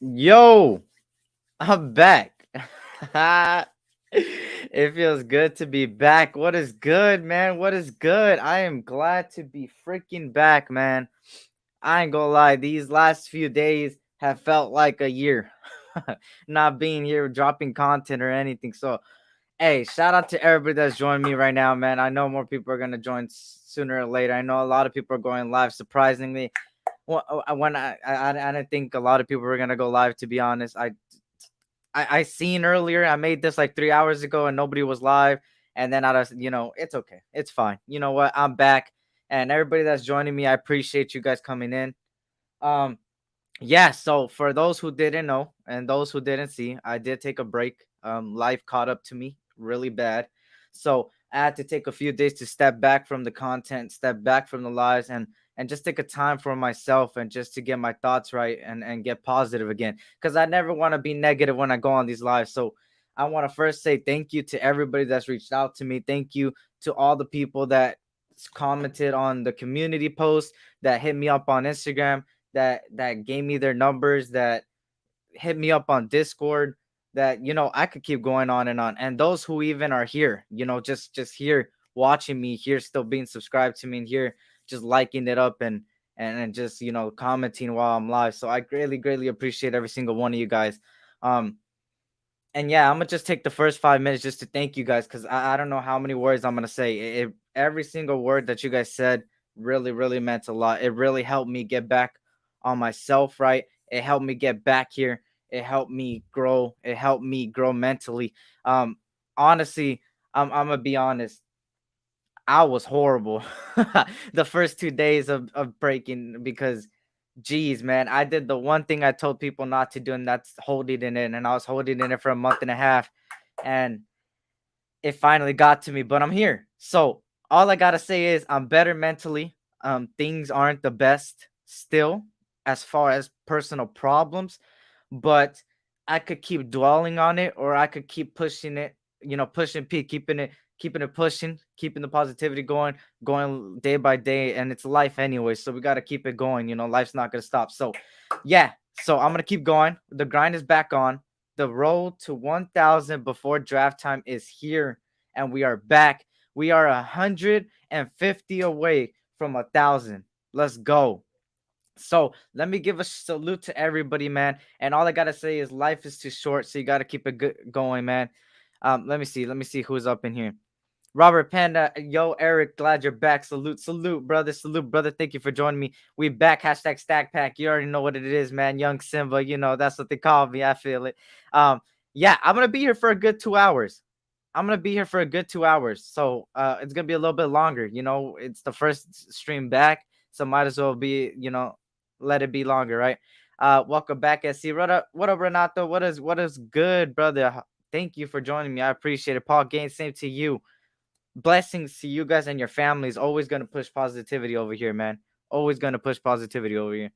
Yo, I'm back. It feels good to be back. What is good, man? What is good? I am glad to be freaking back, man. I ain't gonna lie, these last few days have felt like a year. Not being here, dropping content or anything. So, hey, shout out to everybody that's joining me right now, man. I know more people are gonna join sooner or later. I know a lot of people are going live, surprisingly. When I didn't think a lot of people were gonna go live. To be honest, I seen earlier. I made this like 3 hours ago, and nobody was live. And then I just, it's okay, it's fine. You know what? I'm back, and everybody that's joining me, I appreciate you guys coming in. Um, yeah. So for those who didn't know and those who didn't see, I did take a break. Life caught up to me really bad, so I had to take a few days to step back from the content, step back from the lives, and just take a time for myself and just to get my thoughts right and get positive again. Because I never want to be negative when I go on these lives. So I want to first say thank you to everybody that's reached out to me. Thank you to all the people that commented on the community post, that hit me up on Instagram, that gave me their numbers, that hit me up on Discord, that I could keep going on and on. And those who even are here, just here watching me, here still being subscribed to me, and here just liking it up and just commenting while I'm live. So I greatly appreciate every single one of you guys. Um and yeah, I'm gonna just take the first 5 minutes just to thank you guys, because I don't know how many words I'm gonna say. Every single word that you guys said really meant a lot. It really helped me get back on myself, right? It helped me get back here. It helped me grow. It helped me grow mentally. Honestly, I'm gonna be honest. I was horrible the first 2 days of breaking, because geez, man, I did the one thing I told people not to do, and that's holding it in. And I was holding it in for a month and a half, and it finally got to me. But I'm here. So all I gotta say is I'm better mentally. Things aren't the best still as far as personal problems, but I could keep dwelling on it, or I could keep pushing it, pushing P, keeping it pushing, keeping the positivity going day by day. And it's life anyway. So we gotta keep it going. Life's not gonna stop. So yeah. So I'm gonna keep going. The grind is back on. The road to 1,000 before draft time is here, and we are back. We are 150 away from 1,000. Let's go. So let me give a salute to everybody, man. And all I gotta say is life is too short, so you gotta keep it good going, man. Let me see. Let me see who's up in here. Robert Panda, yo, Eric, glad you're back. Salute, brother. Salute, brother. Thank you for joining me. We back. Hashtag Stack Pack. You already know what it is, man. Young Simba, that's what they call me. I feel it. Um, yeah, I'm gonna be here for a good 2 hours. I'm gonna be here for a good 2 hours. So it's gonna be a little bit longer. It's the first stream back, so might as well be, let it be longer, right? Welcome back, SC. What up, Renato? What is good, brother? Thank you for joining me. I appreciate it. Paul Gaines, same to you. Blessings to you guys and your families. Always gonna push positivity over here, man. Always gonna push positivity over here.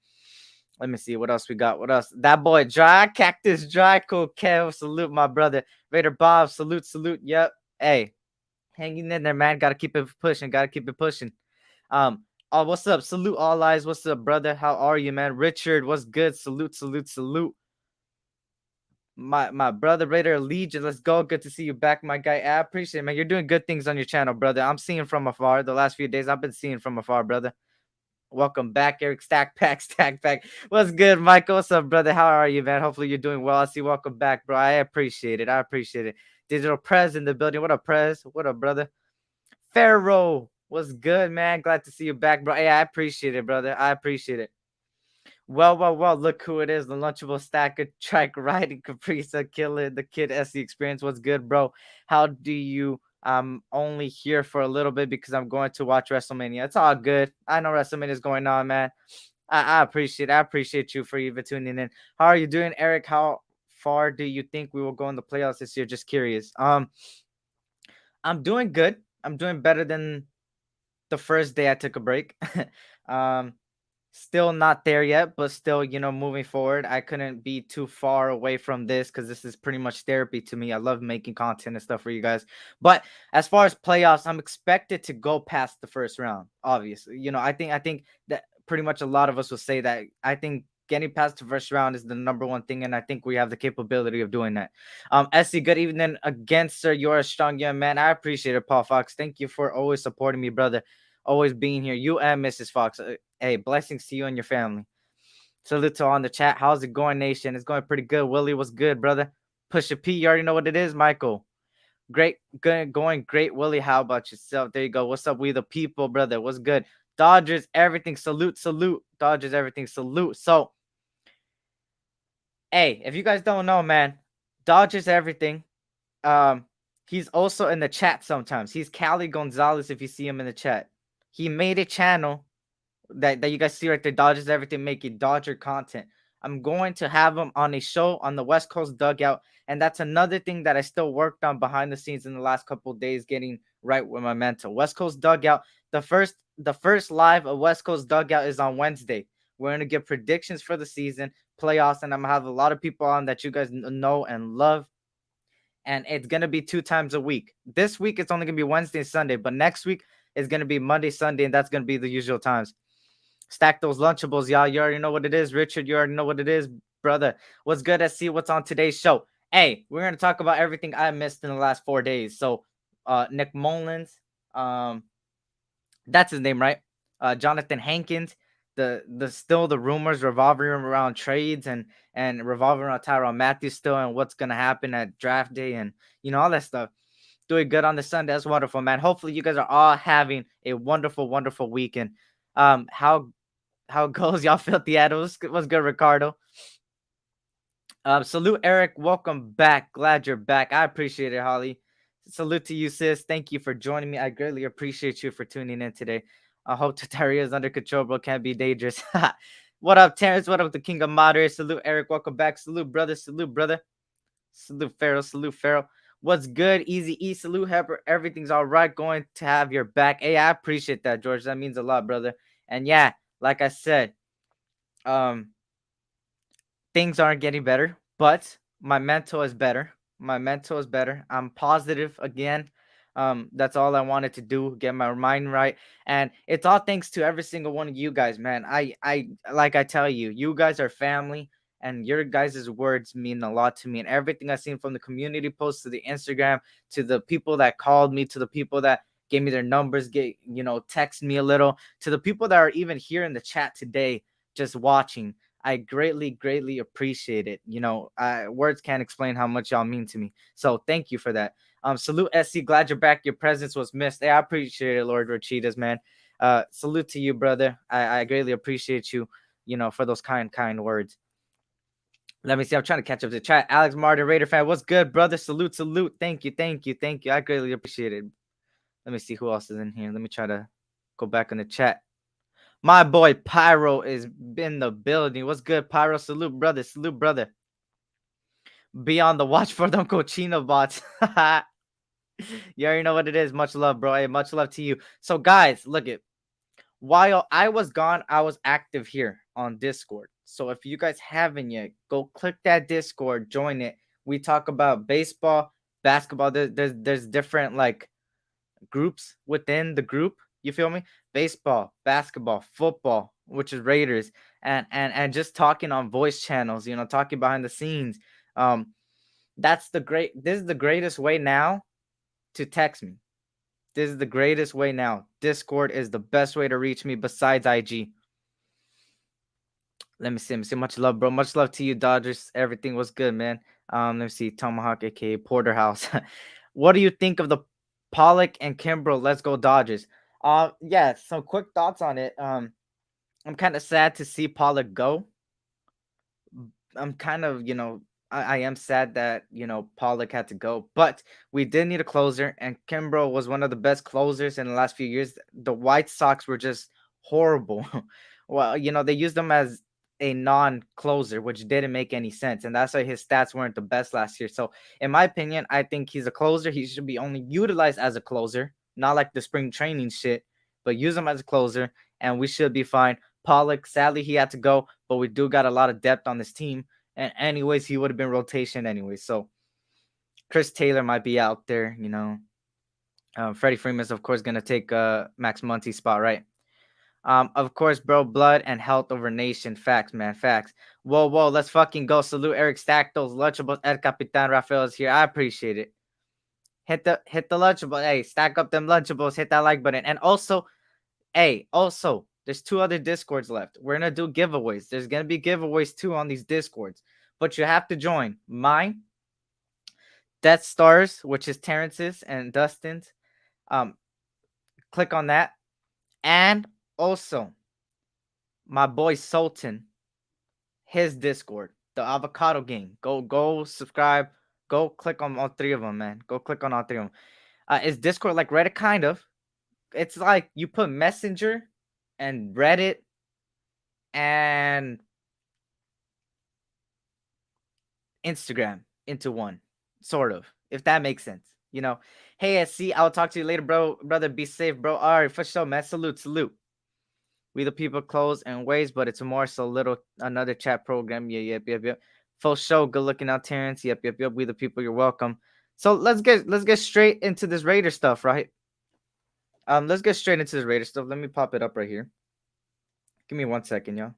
Let me see what else we got. What else? That boy Dry Cactus Dry, cool Kev. Salute my brother Raider Bob. Salute. Yep. Hey, hanging in there, man. Gotta keep it pushing. Gotta keep it pushing. Oh, what's up? Salute all eyes. What's up, brother? How are you, man? Richard, what's good? Salute. My brother Raider Legion, let's go. Good to see you back, my guy. I appreciate it, man. You're doing good things on your channel, brother. I'm seeing from afar. The last few days I've been seeing from afar, brother. Welcome back, Eric. Stack Pack, Stack Pack. What's good, Michael? What's up, brother? How are you, man? Hopefully you're doing well. I see. Welcome back, bro. I appreciate it. Digital Prez in the building. What up, Prez? What up, brother? Pharaoh, what's good, man? Glad to see you back, bro. Hey, I appreciate it, brother. I appreciate it. Well, look who it is. The Lunchable Stacker, Trike Riding, Caprisa, Killer, the Kid, S.C Experience. What's good, bro? How do you? I'm only here for a little bit because I'm going to watch WrestleMania. It's all good. I know WrestleMania is going on, man. I appreciate you for even tuning in. How are you doing, Eric? How far do you think we will go in the playoffs this year? Just curious. I'm doing good. I'm doing better than the first day I took a break. um, Still not there yet, but still, moving forward. I couldn't be too far away from this because this is pretty much therapy to me. I love making content and stuff for you guys. But as far as playoffs, I'm expected to go past the first round. Obviously, I think that pretty much a lot of us will say that. I think getting past the first round is the number one thing, and I think we have the capability of doing that. SC, good evening again, sir. You're a strong young man. I appreciate it, Paul Fox. Thank you for always supporting me, brother. Always being here. You and Mrs. Fox. Hey, blessings to you and your family. Salute to all in the chat. How's it going, nation? It's going pretty good. Willie, what's good, brother? Push a P. You already know what it is, Michael. Great, good, going great, Willie. How about yourself? There you go. What's up, we the people, brother? What's good? Dodgers, everything. Salute, salute. Dodgers, everything. Salute. So, hey, if you guys don't know, man, Dodgers, everything. Um, he's also in the chat sometimes. He's Cali Gonzalez. If you see him in the chat, he made a channel that you guys see right there, Dodgers Everything, making Dodger content. I'm going to have him on a show on the West Coast Dugout, and that's another thing that I still worked on behind the scenes in the last couple of days, getting right with my mental. West Coast Dugout, the first live of West Coast Dugout is on Wednesday. We're gonna give predictions for the season, playoffs, and I'm gonna have a lot of people on that you guys know and love. And it's gonna be 2 times a week. This week it's only gonna be Wednesday and Sunday, but next week is gonna be Monday, Sunday, and that's gonna be the usual times. Stack those Lunchables, y'all. You already know what it is. Richard, you already know what it is, brother. What's good? SC, what's on today's show? Hey, we're going to talk about everything I missed in the last 4 days. So, Nick Mullens, that's his name, right? Jonathan Hankins, the still the rumors revolving around trades and revolving around Tyrann Matthieu still, and what's going to happen at draft day, and all that stuff. Doing good on the Sunday. That's wonderful, man. Hopefully you guys are all having a wonderful, wonderful weekend. How it goes, y'all. Filthy Adams. What's good, Ricardo? Salute, Eric. Welcome back. Glad you're back. I appreciate it, Holly. Salute to you, sis. Thank you for joining me. I greatly appreciate you for tuning in today. I hope Tataria is under control, bro. Can't be dangerous. What up, Terrence? What up, the king of moderators? Salute, Eric. Welcome back. Salute, brother. Salute, brother. Salute, Farrell. Salute, Farrell. What's good? Easy E. Salute, Pepper. Everything's all right. Going to have your back. Hey, I appreciate that, George. That means a lot, brother. And yeah, like I said, um, things aren't getting better, but my mental is better. My mental is better. I'm positive again. That's all I wanted to do, get my mind right. And it's all thanks to every single one of you guys, man. I like I tell you, you guys are family, and your guys' words mean a lot to me. And everything I've seen, from the community posts to the Instagram, to the people that called me, to the people that gave me their numbers, text me a little, to the people that are even here in the chat today, just watching. I greatly, greatly appreciate it. Words can't explain how much y'all mean to me. So thank you for that. Salute, SC. Glad you're back. Your presence was missed. Hey, I appreciate it, Lord Rachitas, man. Salute to you, brother. I greatly appreciate you, for those kind words. Let me see. I'm trying to catch up to the chat. Alex Martin, Raider fan. What's good, brother? Salute, salute. Thank you, thank you, thank you. I greatly appreciate it. Let me see who else is in here. Let me try to go back in the chat. My boy Pyro is in the building. What's good, Pyro? Salute, brother. Salute, brother. Be on the watch for them cochino bots. You already know what it is. Much love, bro. Hey, much love to you. So, guys, look it. While I was gone, I was active here on Discord. So if you guys haven't yet, go click that Discord, join it. We talk about baseball, basketball. There's different groups within the group. You feel me? Baseball, basketball, football, which is Raiders, and just talking on voice channels. Talking behind the scenes. This is the greatest way now to text me. This is the greatest way now. Discord is the best way to reach me besides IG. Let me see. Much love, bro. Much love to you, Dodgers. Everything was good, man. Let me see. Tomahawk, aka Porterhouse. What do you think of the Pollock and Kimbrel? Let's go, Dodgers. Yeah. Some quick thoughts on it. I'm kind of sad to see Pollock go. I'm kind of, I am sad that, Pollock had to go, but we did need a closer, and Kimbrel was one of the best closers in the last few years. The White Sox were just horrible. Well, they used him as a non-closer, which didn't make any sense, and that's why his stats weren't the best last year. So, in my opinion, I think he's a closer. He should be only utilized as a closer, not like the spring training shit, but use him as a closer, and we should be fine. Pollock, sadly, he had to go, but we do got a lot of depth on this team. And anyways, he would have been rotation anyway. So Chris Taylor might be out there, Freddie Freeman's, of course, going to take Max Muncy's spot, right? Of course, bro, blood and health over nation. Facts, man, facts. Whoa, whoa, let's fucking go. Salute Eric Stactos, Lunchables, El Capitan Rafael is here. I appreciate it. Hit the Lunchable. Hey, stack up them Lunchables. Hit that like button. And also, hey, also, there's two other Discords left. We're gonna do giveaways. There's gonna be giveaways too on these Discords, but you have to join mine, Death Stars, which is Terrence's and Dustin's. Um, click on that, and also my boy Sultan, his Discord, the Avocado Gang. Go subscribe. Go click on all three of them, man. Go click on all three of them. Is Discord like Reddit? Kind of. It's like you put Messenger and Reddit and Instagram into one, sort of, if that makes sense. Hey, SC, I'll talk to you later, bro. Brother, be safe, bro. All right, for sure, man. Salute. We the people close and ways, but it's more so little another chat program. Yeah, yep. For sure. Good looking out, Terrence. Yep. We the people, you're welcome. So let's get straight into this Raider stuff, right? Let's get straight into this Raider stuff. Let me pop it up right here. Give me 1 second, y'all.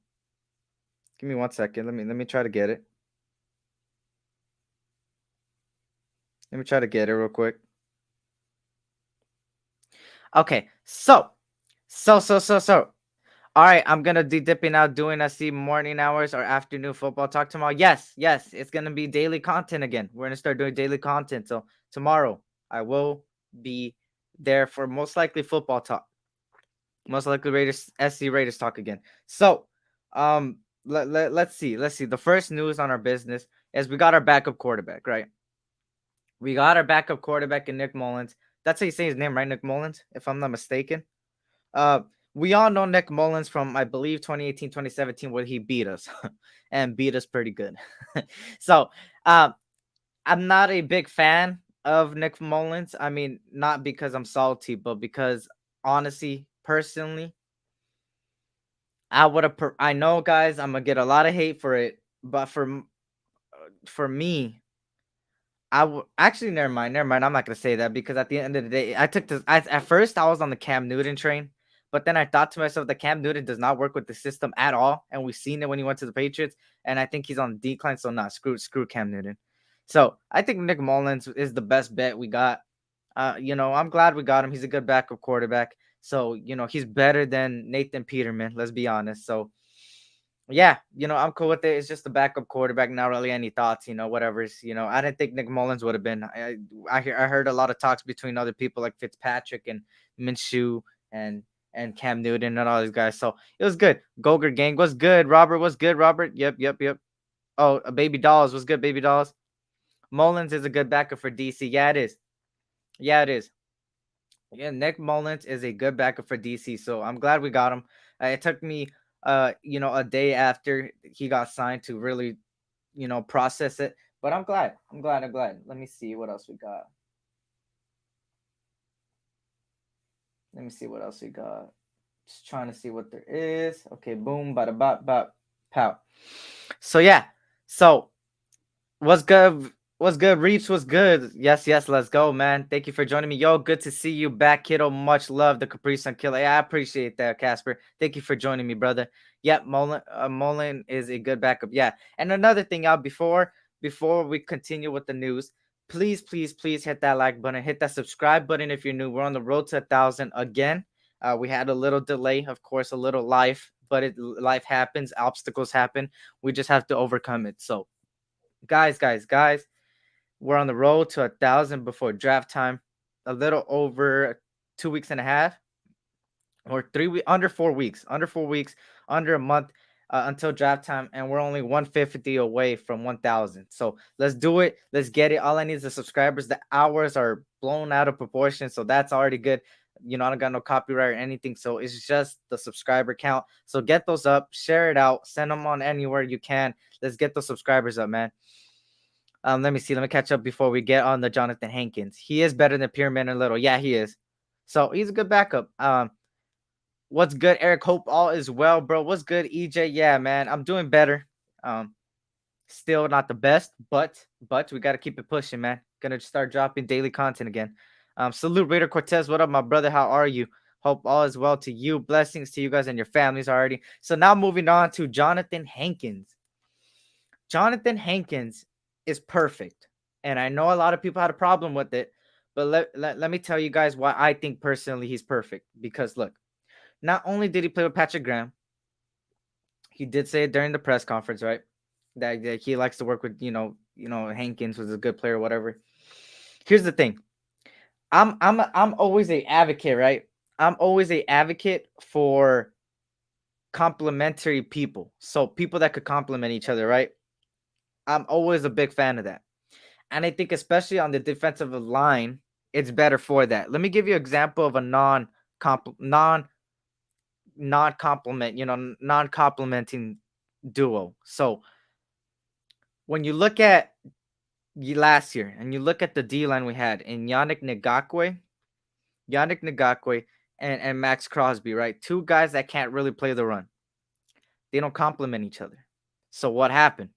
Give me 1 second. Let me try to get it. Let me try to get it real quick. Okay, so. All right, I'm gonna be dipping out doing SC morning hours or afternoon football talk tomorrow. Yes, it's gonna be daily content again. We're gonna start doing daily content. So tomorrow I will be there for most likely football talk. Most likely SC Raiders talk again. So let's see. The first news on our business is we got our backup quarterback, right? We got our backup quarterback in Nick Mullens. That's how you say his name, right? Nick Mullens, if I'm not mistaken. Uh, we all know Nick Mullens from, I believe, 2018, 2017, where he beat us and beat us pretty good. So, I'm not a big fan of Nick Mullens. I mean, not because I'm salty, but because honestly, personally, I would have. I know, guys, I'm gonna get a lot of hate for it, but for me, I would actually never mind. I'm not gonna say that because at the end of the day, I took this. At first, I was on the Cam Newton train, but then I thought to myself that Cam Newton does not work with the system at all, and we've seen it when he went to the Patriots, and I think he's on decline. So not screw Cam Newton. So I think Nick Mullens is the best bet we got. I'm glad we got him. He's a good backup quarterback. So he's better than Nathan Peterman. Let's be honest. So yeah, I'm cool with it. It's just a backup quarterback. Not really any thoughts, whatever's, I didn't think Nick Mullens would have been. I heard a lot of talks between other people like Fitzpatrick and Minshew and Cam Newton and all these guys. So it was good. Golger gang was good. Robert was good. Robert. Yep. Oh, Baby Dolls was good. Baby Dolls. Mullens is a good backup for DC. Yeah, it is. Yeah, Nick Mullens is a good backup for DC. So I'm glad we got him. It took me a day after he got signed to really, process it. But I'm glad. Let me see what else we got. Just trying to see what there is. Okay, boom, bada bop bop pow. So yeah. So what's good? What's good? Reeps was good. Yes, let's go, man. Thank you for joining me. Yo, good to see you back, kiddo. Much love, the Capri Sun Killer. Yeah, I appreciate that, Casper. Thank you for joining me, brother. Yep, Mullen is a good backup. Yeah. And another thing, y'all, before we continue with the news, please hit that like button, hit that subscribe button if you're new. We're on the road to 1,000 again. We had a little delay, of course, a little life, but life happens, obstacles happen. We just have to overcome it. So, guys, we're on the road to 1,000 before draft time. A little over 2 weeks and a half, or 3 weeks, under 4 weeks, under a month until draft time, and we're only 150 away from 1,000. So let's do it. Let's get it. All I need is the subscribers. The hours are blown out of proportion, so that's already good. I don't got no copyright or anything, so it's just the subscriber count. So get those up, share it out, send them on anywhere you can. Let's get those subscribers up, man. Let me see. Let me catch up before we get on the Jonathan Hankins. He is better than Pyramid and Little. Yeah, he is. So he's a good backup. What's good, Eric? Hope all is well, bro. What's good, EJ? Yeah, man, I'm doing better. Still not the best, but we got to keep it pushing, man. Gonna start dropping daily content again. Salute Raider Cortez. What up, my brother? How are you? Hope all is well to you. Blessings to you guys and your families already. So now moving on to Jonathan Hankins. Jonathan Hankins is perfect. And I know a lot of people had a problem with it, but let me tell you guys why I think personally he's perfect. Because look, not only did he play with Patrick Graham, he did say it during the press conference, right? That he likes to work with, Hankins was a good player, whatever. Here's the thing. I'm always a advocate, right? I'm always a advocate for complementary people. So people that could complement each other, right? I'm always a big fan of that. And I think especially on the defensive line, it's better for that. Let me give you an example of a non complement, non complementing duo. So when you look at last year and you look at the D line we had in Yannick Ngakwe and Max Crosby, right? Two guys that can't really play the run. They don't complement each other. So what happened?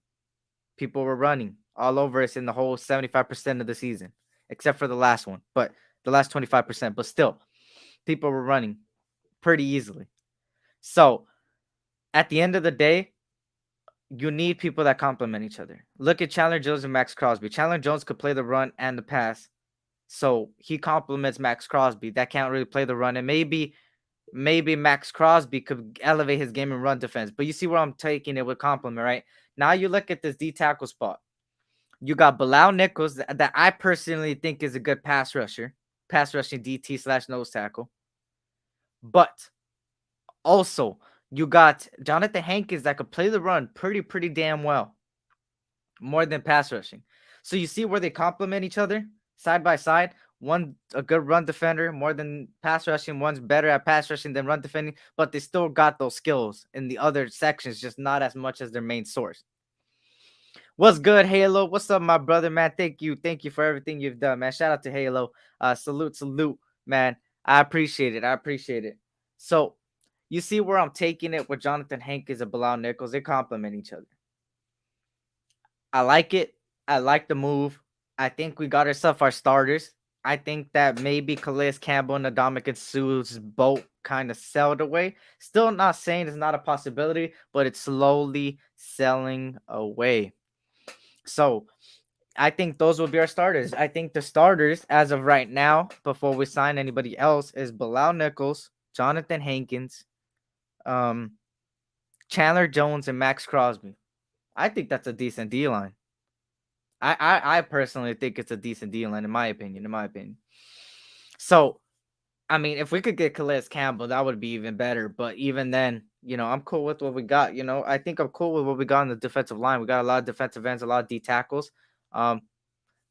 People were running all over us in the whole 75% of the season, except for the last one, but the last 25%. But still, people were running pretty easily. So at the end of the day, you need people that complement each other. Look at Chandler Jones and Max Crosby. Chandler Jones could play the run and the pass. So he complements Max Crosby. That can't really play the run. And maybe Max Crosby could elevate his game and run defense. But you see where I'm taking it with compliment, right? Now you look at this D tackle spot. You got Bilal Nichols that I personally think is a good pass rushing DT / nose tackle. But also, you got Jonathan Hankins that could play the run pretty damn well, more than pass rushing. So you see where they complement each other side by side. One a good run defender more than pass rushing. One's better at pass rushing than run defending, but they still got those skills in the other sections, just not as much as their main source. What's good, Halo? What's up, my brother, man? Thank you for everything you've done, man. Shout out to Halo. Salute, man. I appreciate it. So you see where I'm taking it with Jonathan Hankins and Bilal Nichols. They complement each other. I like it. I like the move. I think we got ourselves our starters. I think that maybe Calais Campbell and Ndamukong Suh's boat kind of sailed away. Still not saying it's not a possibility, but it's slowly selling away. So I think those will be our starters. I think the starters, as of right now, before we sign anybody else, is Bilal Nichols, Jonathan Hankins, Chandler Jones, and Max Crosby. I think that's a decent D line. I personally think it's a decent D line in my opinion. So I mean, if we could get Calais Campbell, that would be even better. But even then, I'm cool with what we got. I think I'm cool with what we got on the defensive line. We got a lot of defensive ends, a lot of D tackles.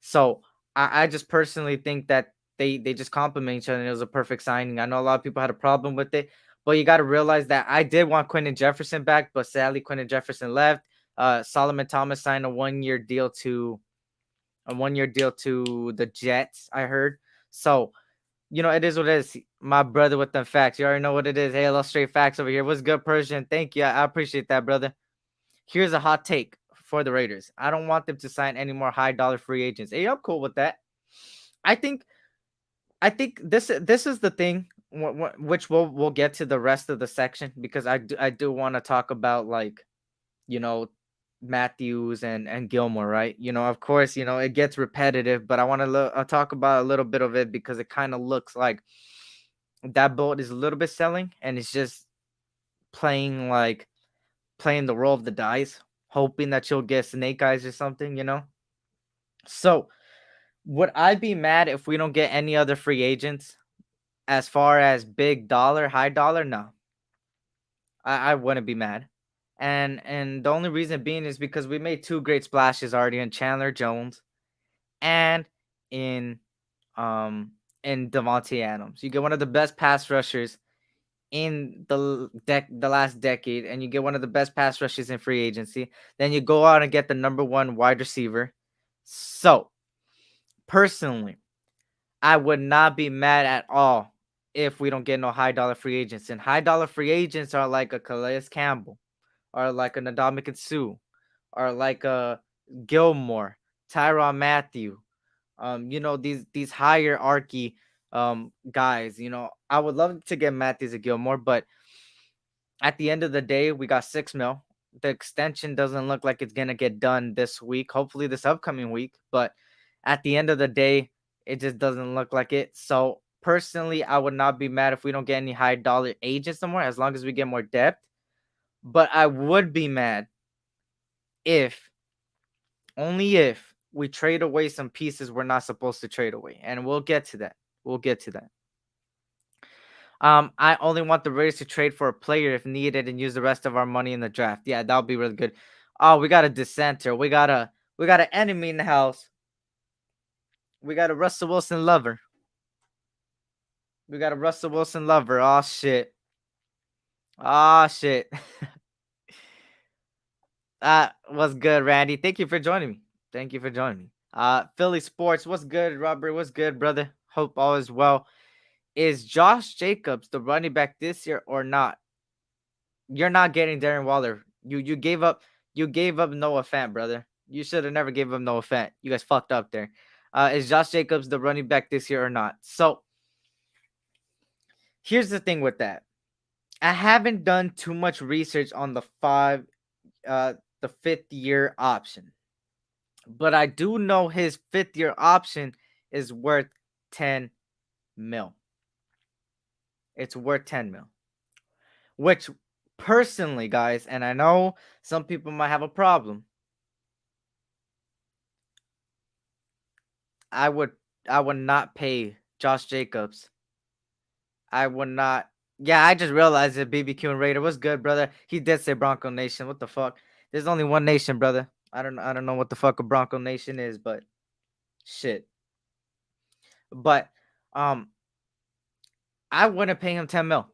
So I just personally think that they just complement each other. And it was a perfect signing. I know a lot of people had a problem with it, but you got to realize that I did want Quentin Jefferson back, but sadly Quentin Jefferson left. Solomon Thomas signed a one-year deal to the Jets, I heard. So it is what it is. My brother with them facts. You already know what it is. Hey, a little straight facts over here. What's good, Persian? Thank you. I appreciate that, brother. Here's a hot take for the Raiders. I don't want them to sign any more high dollar free agents. Hey, I'm cool with that. I think this is the thing, which we'll get to the rest of the section, because I do want to talk about, like, you know Matthews and Gilmore, right? Of course, it gets repetitive, but I want to talk about a little bit of it because it kind of looks like that boat is a little bit selling, and it's just playing the roll of the dice, hoping that you'll get snake eyes or something. So would I be mad if we don't get any other free agents as far as big dollar, high dollar? No, I wouldn't be mad. And the only reason being is because we made two great splashes already in Chandler Jones and in Devontae Adams. You get one of the best pass rushers in the last decade, and you get one of the best pass rushes in free agency. Then you go out and get the number one wide receiver. So personally, I would not be mad at all if we don't get no high dollar free agents. And high dollar free agents are like a Calais Campbell, or like a Ndamukong Suh, or like a Gilmore, Tyrann Mathieu. These hierarchy guys, I would love to get Matthieu to Gilmore, but at the end of the day, we got 6 mil. The extension doesn't look like it's gonna get done this week. Hopefully this upcoming week, but at the end of the day, it just doesn't look like it. So personally, I would not be mad if we don't get any high dollar agents somewhere, as long as we get more depth. But I would be mad if, only if, we trade away some pieces we're not supposed to trade away. And we'll get to that. We'll get to that. I only want the Raiders to trade for a player if needed and use the rest of our money in the draft. Yeah, that'll be really good. Oh, we got a dissenter. We got an enemy in the house. We got a Russell Wilson lover. We got a Russell Wilson lover. Oh shit. Oh shit. What's good, Randy? Thank you for joining me. Thank you for joining me. Philly Sports, what's good, Robert? What's good, brother? Hope all is well. Is Josh Jacobs the running back this year or not? You're not getting Darren Waller. You gave up Noah Fant, brother. You should have never gave up Noah Fant. You guys fucked up there. Is Josh Jacobs the running back this year or not? So here's the thing with that. I haven't done too much research on the fifth year option. But I do know his fifth year option is worth 10 mil. It's worth 10 mil. Which personally, guys, and I know some people might have a problem, I would not pay Josh Jacobs. I would not. Yeah, I just realized that BBQ and Raider was good, brother. He did say Bronco Nation. What the fuck? There's only one nation, brother. I don't know what the fuck a Bronco Nation is, but shit. But I wouldn't pay him 10 mil.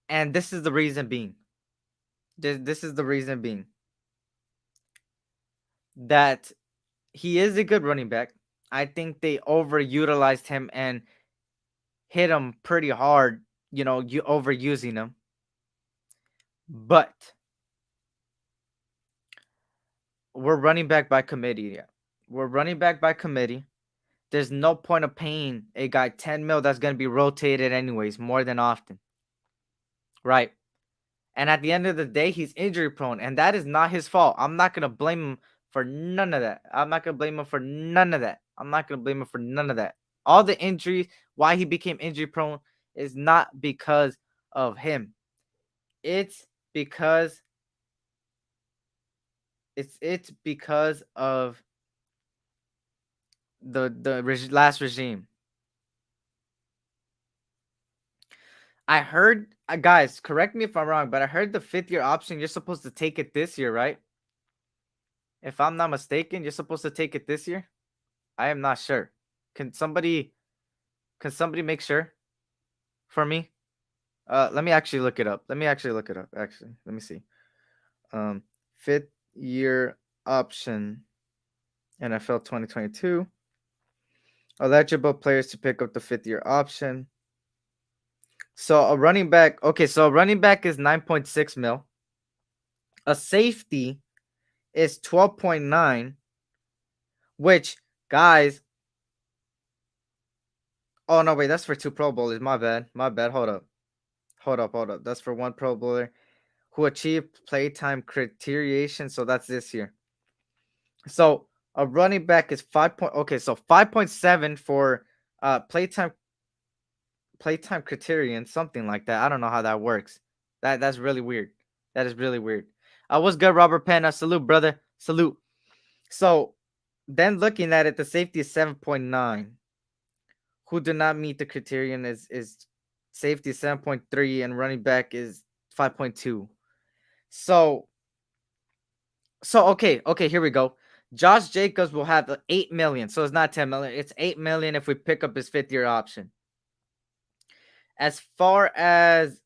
And this is the reason being. This is the reason being that he is a good running back. I think they overutilized him and hit him pretty hard, you overusing him. But we're running back by committee. Yeah. We're running back by committee. There's no point of paying a guy 10 mil that's going to be rotated anyways more than often. Right. And at the end of the day, he's injury prone, and that is not his fault. I'm not going to blame him for none of that. I'm not going to blame him for none of that. I'm not going to blame him for none of that. All the injuries, why he became injury prone, is not because of him. It's because of the last regime. I heard, guys, correct me if I'm wrong, but I heard the fifth year option, you're supposed to take it this year, right? If I'm not mistaken, you're supposed to take it this year. I am not sure. Can somebody make sure for me? Let me actually look it up. Actually, let me see. Fifth year option, NFL 2022. Eligible players to pick up the fifth year option. So a running back. Okay, so a running back is 9.6 mil. A safety is 12.9. Which, guys. Oh no, wait, that's for 2 Pro Bowlers. My bad. Hold up. That's for 1 Pro Bowler who achieved playtime criteriation. So that's this year. So a running back is 5.7 for playtime criterion, something like that. I don't know how that works. That's really weird. That is really weird. What's good, Robert Penn? Salute, brother. Salute. So then looking at it, the safety is 7.9. Who do not meet the criterion is safety 7.3 and running back is 5.2. So okay, here we go. Josh Jacobs will have 8 million. So it's not 10 million. It's 8 million if we pick up his fifth year option. As far as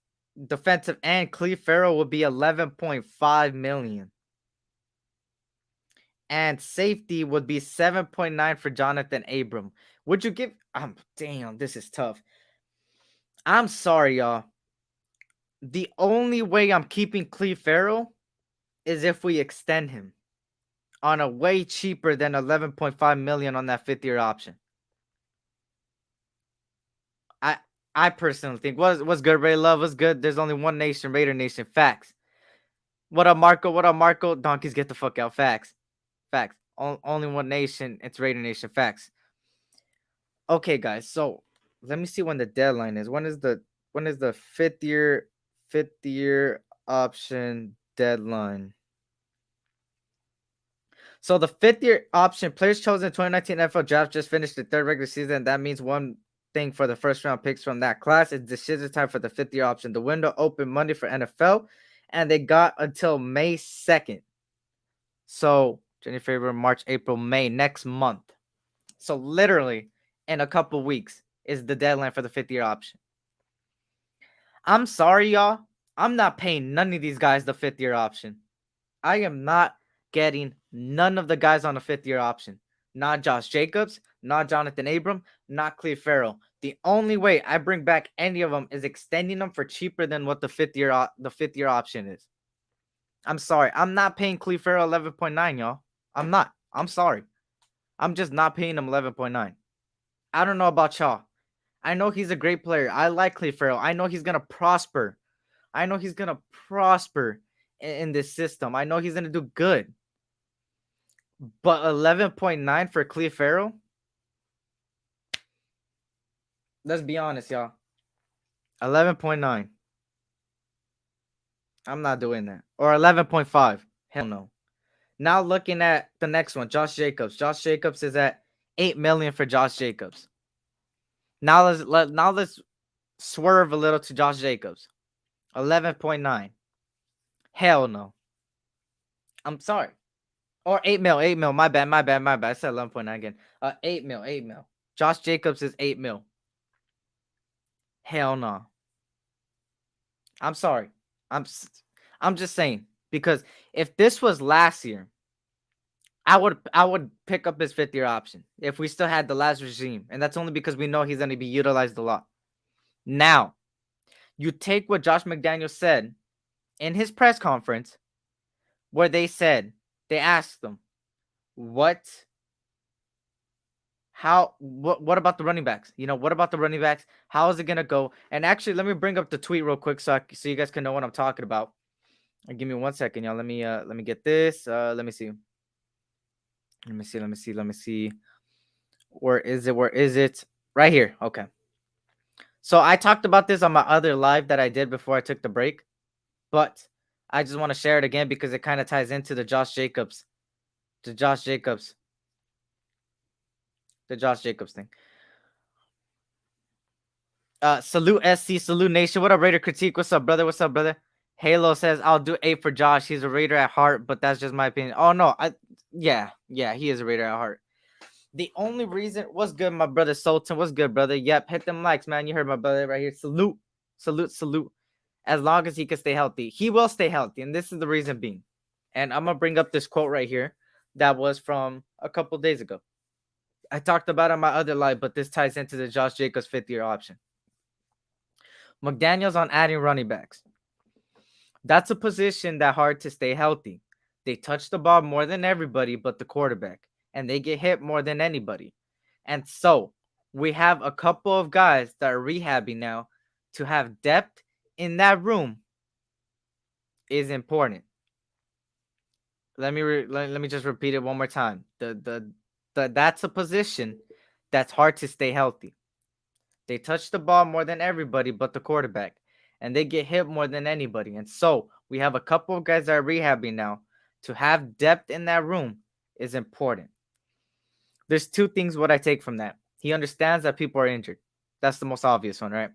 defensive end, Cleve Farrell will be 11.5 million. And safety would be 7.9 for Johnathan Abram. Would you give damn, this is tough. I'm sorry, y'all. The only way I'm keeping Cleve Farrell is if we extend him on a way cheaper than 11.5 million on that fifth year option. I personally think. What's good, Ray Love? What's good? There's only one nation, Raider Nation. Facts. What up, Marco? What up, Marco? Donkeys, get the fuck out. Facts. Facts. Only one nation. It's Raider Nation. Facts. Okay, guys. So let me see when the deadline is. When is the fifth year option deadline? So the fifth year option players chosen in 2019 NFL draft just finished the third regular season. That means one thing for the first round picks from that class. It's decision time for the fifth year option. The window opened Monday for NFL, and they got until May 2nd. So January, February, March, April, May, next month. So literally in a couple weeks is the deadline for the fifth year option. I'm sorry, y'all. I'm not paying none of these guys the fifth year option. I am not getting none of the guys on the fifth year option. Not Josh Jacobs, not Johnathan Abram, not Cleve Farrell. The only way I bring back any of them is extending them for cheaper than what the fifth year option is. I'm sorry. I'm not paying Cleve Farrell 11.9, y'all. I'm not. I'm sorry. I'm just not paying him 11.9. I don't know about y'all. I know he's a great player. I like Cleve Farrell. I know he's gonna prosper. In this system. I know he's gonna do good. But 11.9 for Cleve Farrell? Let's be honest, y'all. 11.9. I'm not doing that. Or 11.5. Hell no. Now looking at the next one, Josh Jacobs. Josh Jacobs is at $8 million for Josh Jacobs. Now let's swerve a little to Josh Jacobs. 11.9. Hell no. I'm sorry. Or 8 mil. My bad. I said 11.9 again. 8 mil. Josh Jacobs is 8 mil. Hell no. I'm sorry. I'm just saying, because if this was last year, I would pick up his fifth year option if we still had the last regime, and that's only because we know he's going to be utilized a lot. Now, you take what Josh McDaniels said in his press conference, where they asked them, what about the running backs? What about the running backs? How is it going to go? And actually, let me bring up the tweet real quick so you guys can know what I'm talking about. Give me 1 second, y'all. Let me get this. Let me see. Where is it? Right here. Okay. So I talked about this on my other live that I did before I took the break, but I just want to share it again because it kind of ties into the Josh Jacobs thing. Salute SC, salute Nation. What up, Raider Critique? What's up, brother? Halo says, I'll do 8 for Josh. He's a Raider at heart, but that's just my opinion. Oh, no. Yeah, he is a Raider at heart. The only reason... What's good, my brother Sultan? What's good, brother? Yep, hit them likes, man. You heard my brother right here. Salute. As long as he can stay healthy. He will stay healthy, and this is the reason being. And I'm going to bring up this quote right here that was from a couple days ago. I talked about it on my other live, but this ties into the Josh Jacobs fifth-year option. McDaniels on adding running backs. That's a position that's hard to stay healthy. They touch the ball more than everybody but the quarterback, and they get hit more than anybody. And so we have a couple of guys that are rehabbing now. To have depth in that room is important. Let me just repeat it one more time. That's a position that's hard to stay healthy. They touch the ball more than everybody but the quarterback, and they get hit more than anybody. And so we have a couple of guys that are rehabbing now. To have depth in that room is important. There's two things what I take from that. He understands that people are injured. That's the most obvious one, right?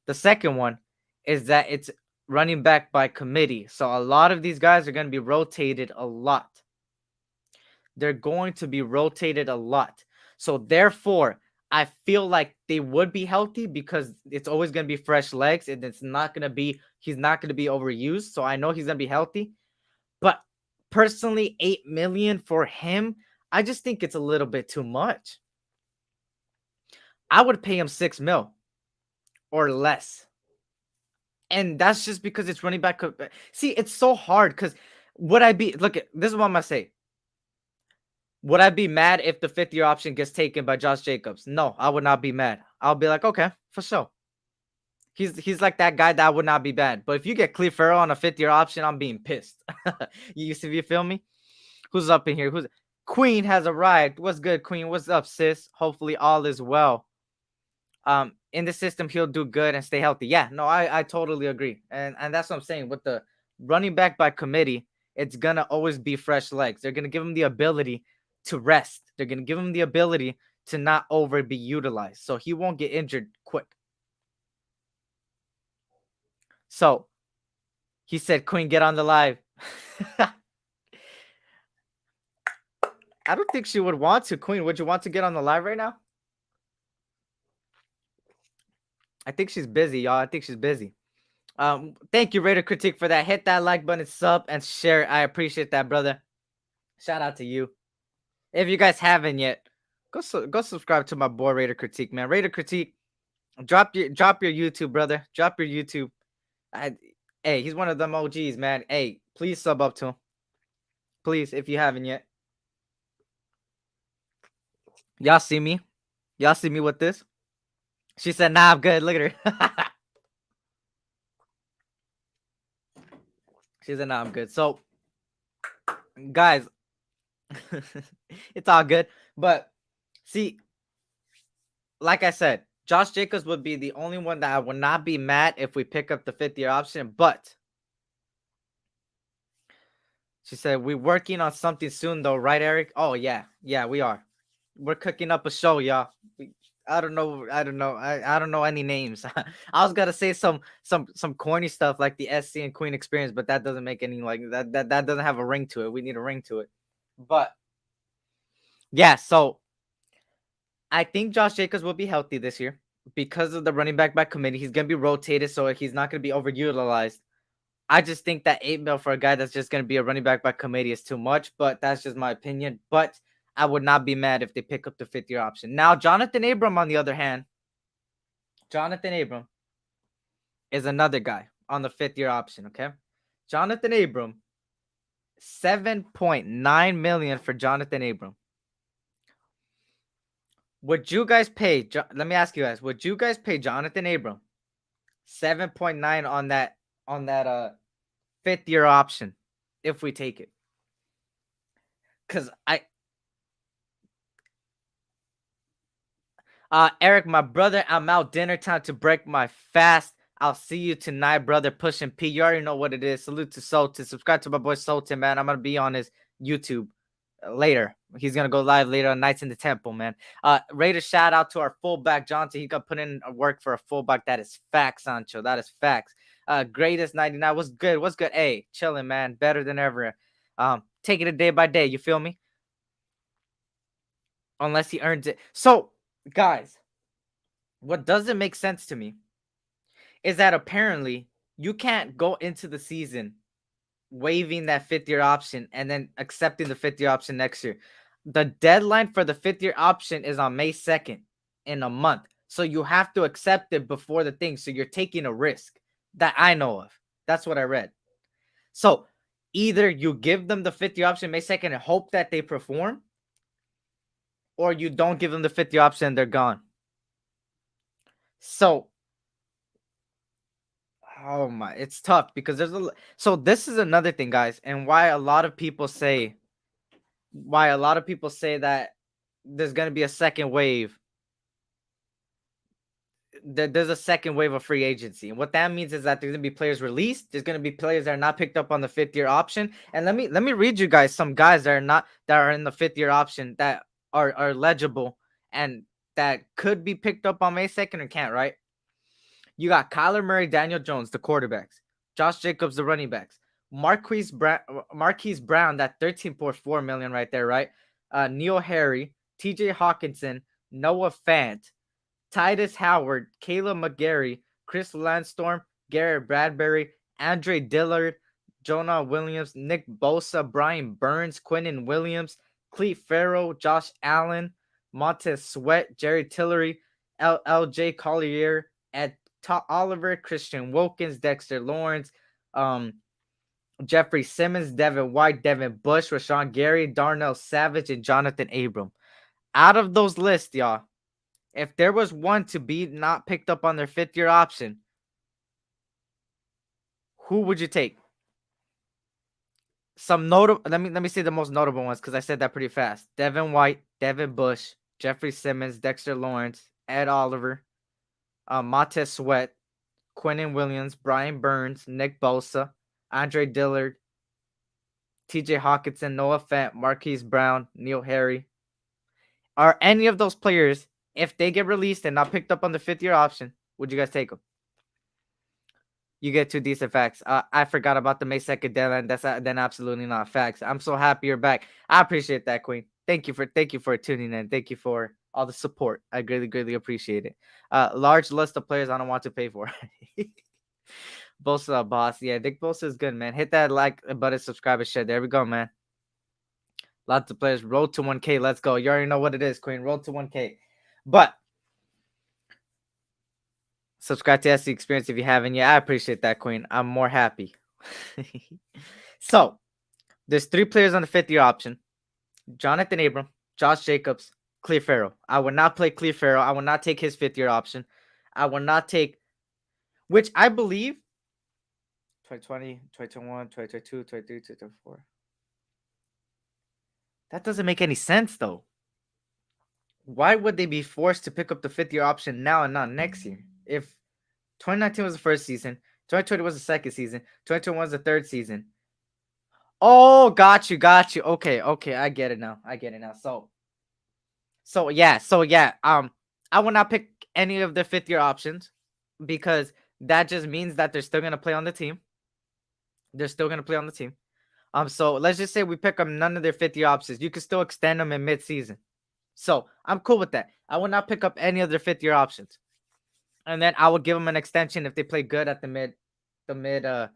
The second one is that it's running back by committee. So a lot of these guys are going to be rotated a lot. They're going to be rotated a lot. So therefore, I feel like they would be healthy because it's always going to be fresh legs, and he's not going to be overused. So I know he's going to be healthy. But personally, $8 million for him, I just think it's a little bit too much. I would pay him $6 million or less. And that's just because it's running back. See, it's so hard because this is what I'm going to say. Would I be mad if the fifth-year option gets taken by Josh Jacobs? No, I would not be mad. I'll be like, okay, for sure. He's like that guy that would not be bad. But if you get Cleve Farrell on a 5th-year option, I'm being pissed. You feel me? Who's up in here? Who's Queen has arrived. What's good, Queen? What's up, sis? Hopefully all is well. In the system, he'll do good and stay healthy. Yeah, no, I totally agree. And that's what I'm saying. With the running back by committee, it's gonna always be fresh legs. They're gonna give him the ability to rest. They're gonna give him the ability to not over be utilized. So he won't get injured quick. So he said, Queen, get on the live. I don't think she would want to. Queen, would you want to get on the live right now? I think she's busy, y'all. I think she's busy. Thank you, Raider Critique, for that. Hit that like button, sub, and share. I appreciate that, brother. Shout out to you. If you guys haven't yet, go subscribe to my boy Raider Critique, man. Raider Critique, drop your YouTube, brother. Drop your YouTube. Hey, he's one of them OGs, man. Hey, please sub up to him. Please, if you haven't yet. Y'all see me? Y'all see me with this? She said, nah, I'm good. Look at her. She said, nah, I'm good. So, guys, it's all good. But, see, like I said, Josh Jacobs would be the only one that I would not be mad if we pick up the 5th-year option. But, she said, we're working on something soon, though, right, Eric? Oh, yeah. Yeah, we are. We're cooking up a show, y'all. I don't know. I don't know any names. I was gonna say some corny stuff like the SC and Queen Experience, but that doesn't make any like that doesn't have a ring to it. We need a ring to it. But yeah, so I think Josh Jacobs will be healthy this year because of the running back by committee. He's gonna be rotated, so he's not gonna be overutilized. I just think that $8 million for a guy that's just gonna be a running back by committee is too much, but that's just my opinion. But I would not be mad if they pick up the 5th-year option. Now, Johnathan Abram, on the other hand, Johnathan Abram is another guy on the 5th-year option, okay? Johnathan Abram, $7.9 million for Johnathan Abram. Would you guys pay, let me ask you guys, would you guys pay Johnathan Abram 7.9 on that 5th-year option if we take it? Because Eric, my brother, I'm out dinner time to break my fast. I'll see you tonight, brother. Pushing P. You already know what it is. Salute to Sultan. Subscribe to my boy Sultan, man. I'm gonna be on his YouTube later. He's gonna go live later on Nights in the Temple, man. Raider shout out to our fullback Johnson. He got put in work for a fullback. That is facts, Sancho. That is facts. Greatest 99. What's good? What's good? Hey, chilling, man. Better than ever. Taking it day by day. You feel me? Unless he earns it. So, guys, what doesn't make sense to me is that apparently you can't go into the season waiving that 5th-year option and then accepting the 5th-year option next year. The deadline for the 5th-year option is on May 2nd in a month. So you have to accept it before the thing. So you're taking a risk that I know of. That's what I read. So either you give them the 5th-year option May 2nd and hope that they perform, or you don't give them the 5th-year option and they're gone. So, oh my, it's tough because so this is another thing, guys, and why a lot of people say that there's going to be a second wave. There's a second wave of free agency, and what that means is that there's going to be players released. There's going to be players that are not picked up on the 5th-year option. And let me read you guys some guys that are in the 5th-year option that are legible and that could be picked up on May 2nd or can't, right? You got Kyler Murray, Daniel Jones, the quarterbacks, Josh Jacobs, the running backs, Marquise Brown, that $13.4 million right there, right? Neil Harry, TJ Hawkinson, Noah Fant, Titus Howard, Caleb McGarry, Chris Landstorm, Garrett Bradbury, Andre Dillard, Jonah Williams, Nick Bosa, Brian Burns, Quinnen Williams, Cleve Farrell, Josh Allen, Montez Sweat, Jerry Tillery, L.J. Collier, Ed Oliver, Christian Wilkins, Dexter Lawrence, Jeffrey Simmons, Devin White, Devin Bush, Rashawn Gary, Darnell Savage, and Johnathan Abram. Out of those lists, y'all, if there was one to be not picked up on their 5th-year option, Who would you take? Some notable. Let me see the most notable ones because I said that pretty fast. Devin White, Devin Bush, Jeffrey Simmons, Dexter Lawrence, Ed Oliver, Montez Sweat, Quinnen Williams, Brian Burns, Nick Bosa, Andre Dillard, T.J. Hawkinson, Noah Fant, Marquise Brown, Neil Harry. Are any of those players, if they get released and not picked up on the 5th-year option, would you guys take them? You get 2 decent facts. I forgot about the May 2nd deadline. That's then absolutely not facts. I'm so happy you're back. I appreciate that, Queen. Thank you for tuning in. Thank you for all the support. I greatly appreciate it. Large list of players I don't want to pay for. Bosa, boss. Yeah, Dick Bosa is good, man. Hit that like button, subscribe, and share. There we go, man. Lots of players. Road to 1K. Let's go. You already know what it is, Queen. Road to 1K. But subscribe to S.C Experience if you haven't yet. I appreciate that, Queen. I'm more happy. So, there's 3 players on the 5th-year option. Johnathan Abram, Josh Jacobs, Cleve Farrell. I would not play Cleve Farrell. I will not take his 5th-year option. I will not take, which I believe, 2020, 2021, 2022, 2023, 2024. That doesn't make any sense, though. Why would they be forced to pick up the 5th-year option now and not next year? If 2019 was the first season, 2020 was the second season, 2021 was the third season. Oh, got you. Okay, I get it now. So yeah. I will not pick any of the 5th-year options because that just means that they're still gonna play on the team. So let's just say we pick up none of their 5th-year options. You can still extend them in mid-season. So I'm cool with that. I will not pick up any of their 5th-year options. And then I will give them an extension if they play good at the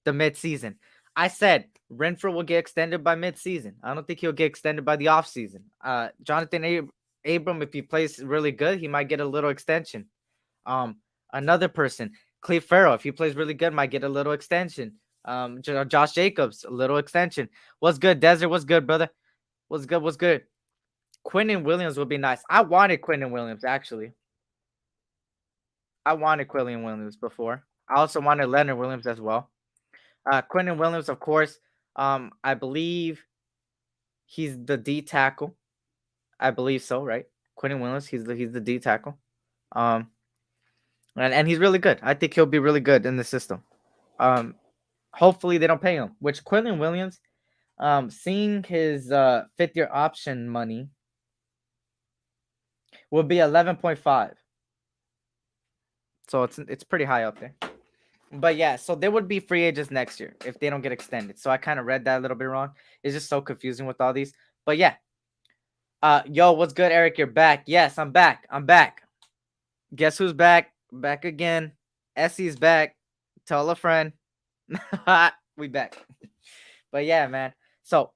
mid-season. I said Renfro will get extended by mid-season. I don't think he'll get extended by the offseason. Johnathan Abram, if he plays really good, he might get a little extension. Another person, Cleve Farrell, if he plays really good, might get a little extension. Josh Jacobs, a little extension. What's good, Desert? What's good, brother? What's good? Quinnen Williams would be nice. I wanted Quinnen Williams, actually. I wanted Quinnen Williams before. I also wanted Leonard Williams as well. Quinnen Williams, of course. I believe he's the D tackle. I believe so, right? Quinnen Williams, he's the D tackle. And he's really good. I think he'll be really good in the system. Hopefully they don't pay him. Which Quinnen Williams, seeing his 5th-year option money will be 11.5. So it's pretty high up there. But yeah, so they would be free agents next year if they don't get extended. So I kind of read that a little bit wrong. It's just so confusing with all these. But yeah. Yo, what's good, Eric? You're back. Yes, I'm back. Guess who's back? Back again. Essie's back. Tell a friend. We back. But yeah, man. So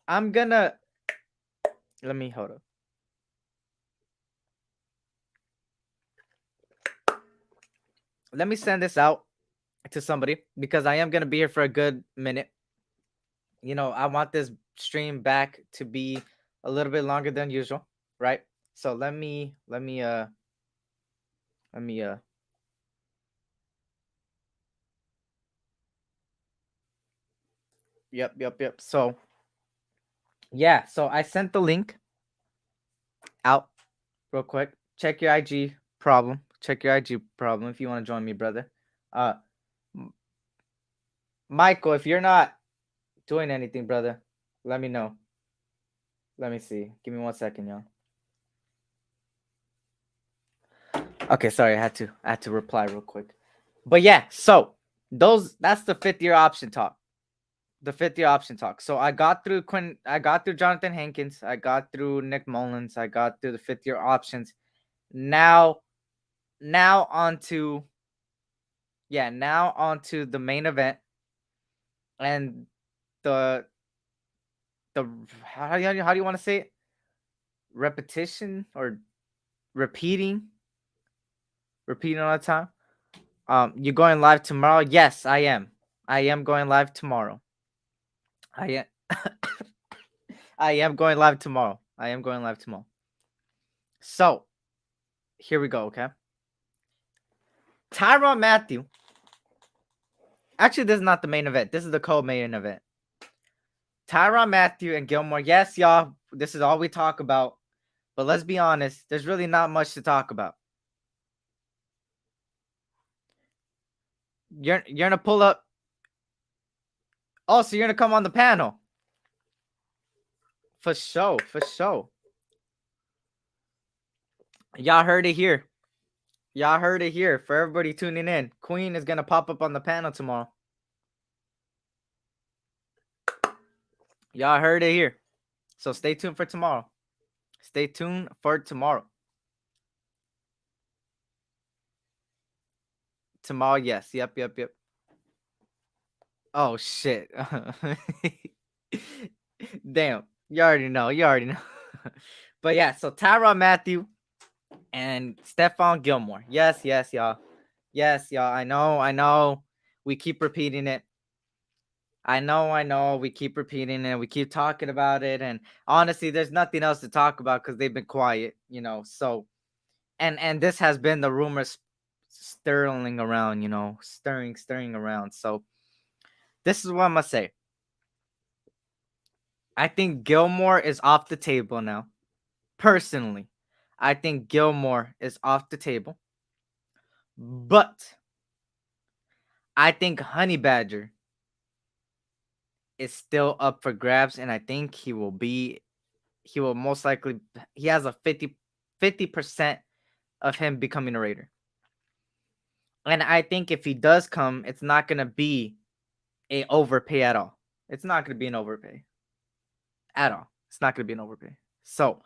I'm gonna let me hold up. Let me send this out to somebody because I am gonna be here for a good minute. You know, I want this stream back to be a little bit longer than usual, right? So let me Yep. So yeah, so I sent the link out real quick. Check your IG problem. Check your IG problem if you want to join me, brother. Michael, if you're not doing anything, brother, let me know. Let me see. Give me 1 second, y'all. Okay, sorry, I had to reply real quick. But yeah, so that's the 5th-year option talk. The 5th-year option talk. So I got through Johnathan Hankins, I got through Nick Mullens, I got through the 5th-year options. Now onto the main event and the how do you want to say it? Repetition or repeating all the time. You're going live tomorrow? Yes, I am. I am going live tomorrow. I am going live tomorrow. So, here we go, okay? Tyrann Mathieu Actually, this is not the main event. This is the co-main event. Tyrann Mathieu and Gilmore. Yes, y'all. This is all we talk about. But let's be honest. There's really not much to talk about. You're gonna pull up. Oh, so you're gonna come on the panel. For sure. For sure. Y'all heard it here. Y'all heard it here. For everybody tuning in, Queen is gonna pop up on the panel tomorrow. Y'all heard it here. So stay tuned for tomorrow. Stay tuned for tomorrow. Tomorrow, yes. Yep. Oh shit. Damn. You already know. But yeah, so Tyrann Mathieu and Stephon Gilmore. Yes, y'all. Yes, y'all. I know. We keep repeating it. I know. We keep repeating it. We keep talking about it. And honestly, there's nothing else to talk about because they've been quiet, So, and this has been the rumors stirring around, stirring around. So, this is what I'm gonna say. I think Gilmore is off the table now. Personally, I think Gilmore is off the table. But I think Honey Badger is still up for grabs, and I think he will most likely, he has a 50% of him becoming a Raider. And I think if he does come, it's not going to be a overpay at all. It's not going to be an overpay at all. It's not going to be an overpay. So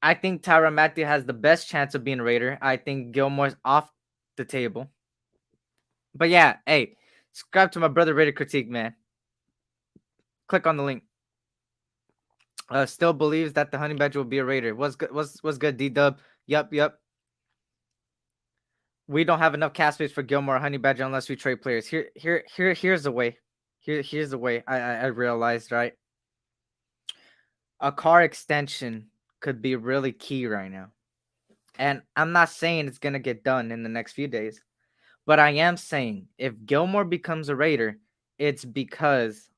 I think Tyrann Mathieu has the best chance of being a Raider. I think Gilmore's off the table. But yeah, hey, subscribe to my brother Raider Critique, man. Click on the link. Still believes that the Honey Badger will be a Raider. What's good, D-Dub? Yup. We don't have enough cap space for Gilmore or Honey Badger unless we trade players. Here's the way. Here's the way I realized, right? A car extension could be really key right now. And I'm not saying it's going to get done in the next few days. But I am saying if Gilmore becomes a Raider, it's because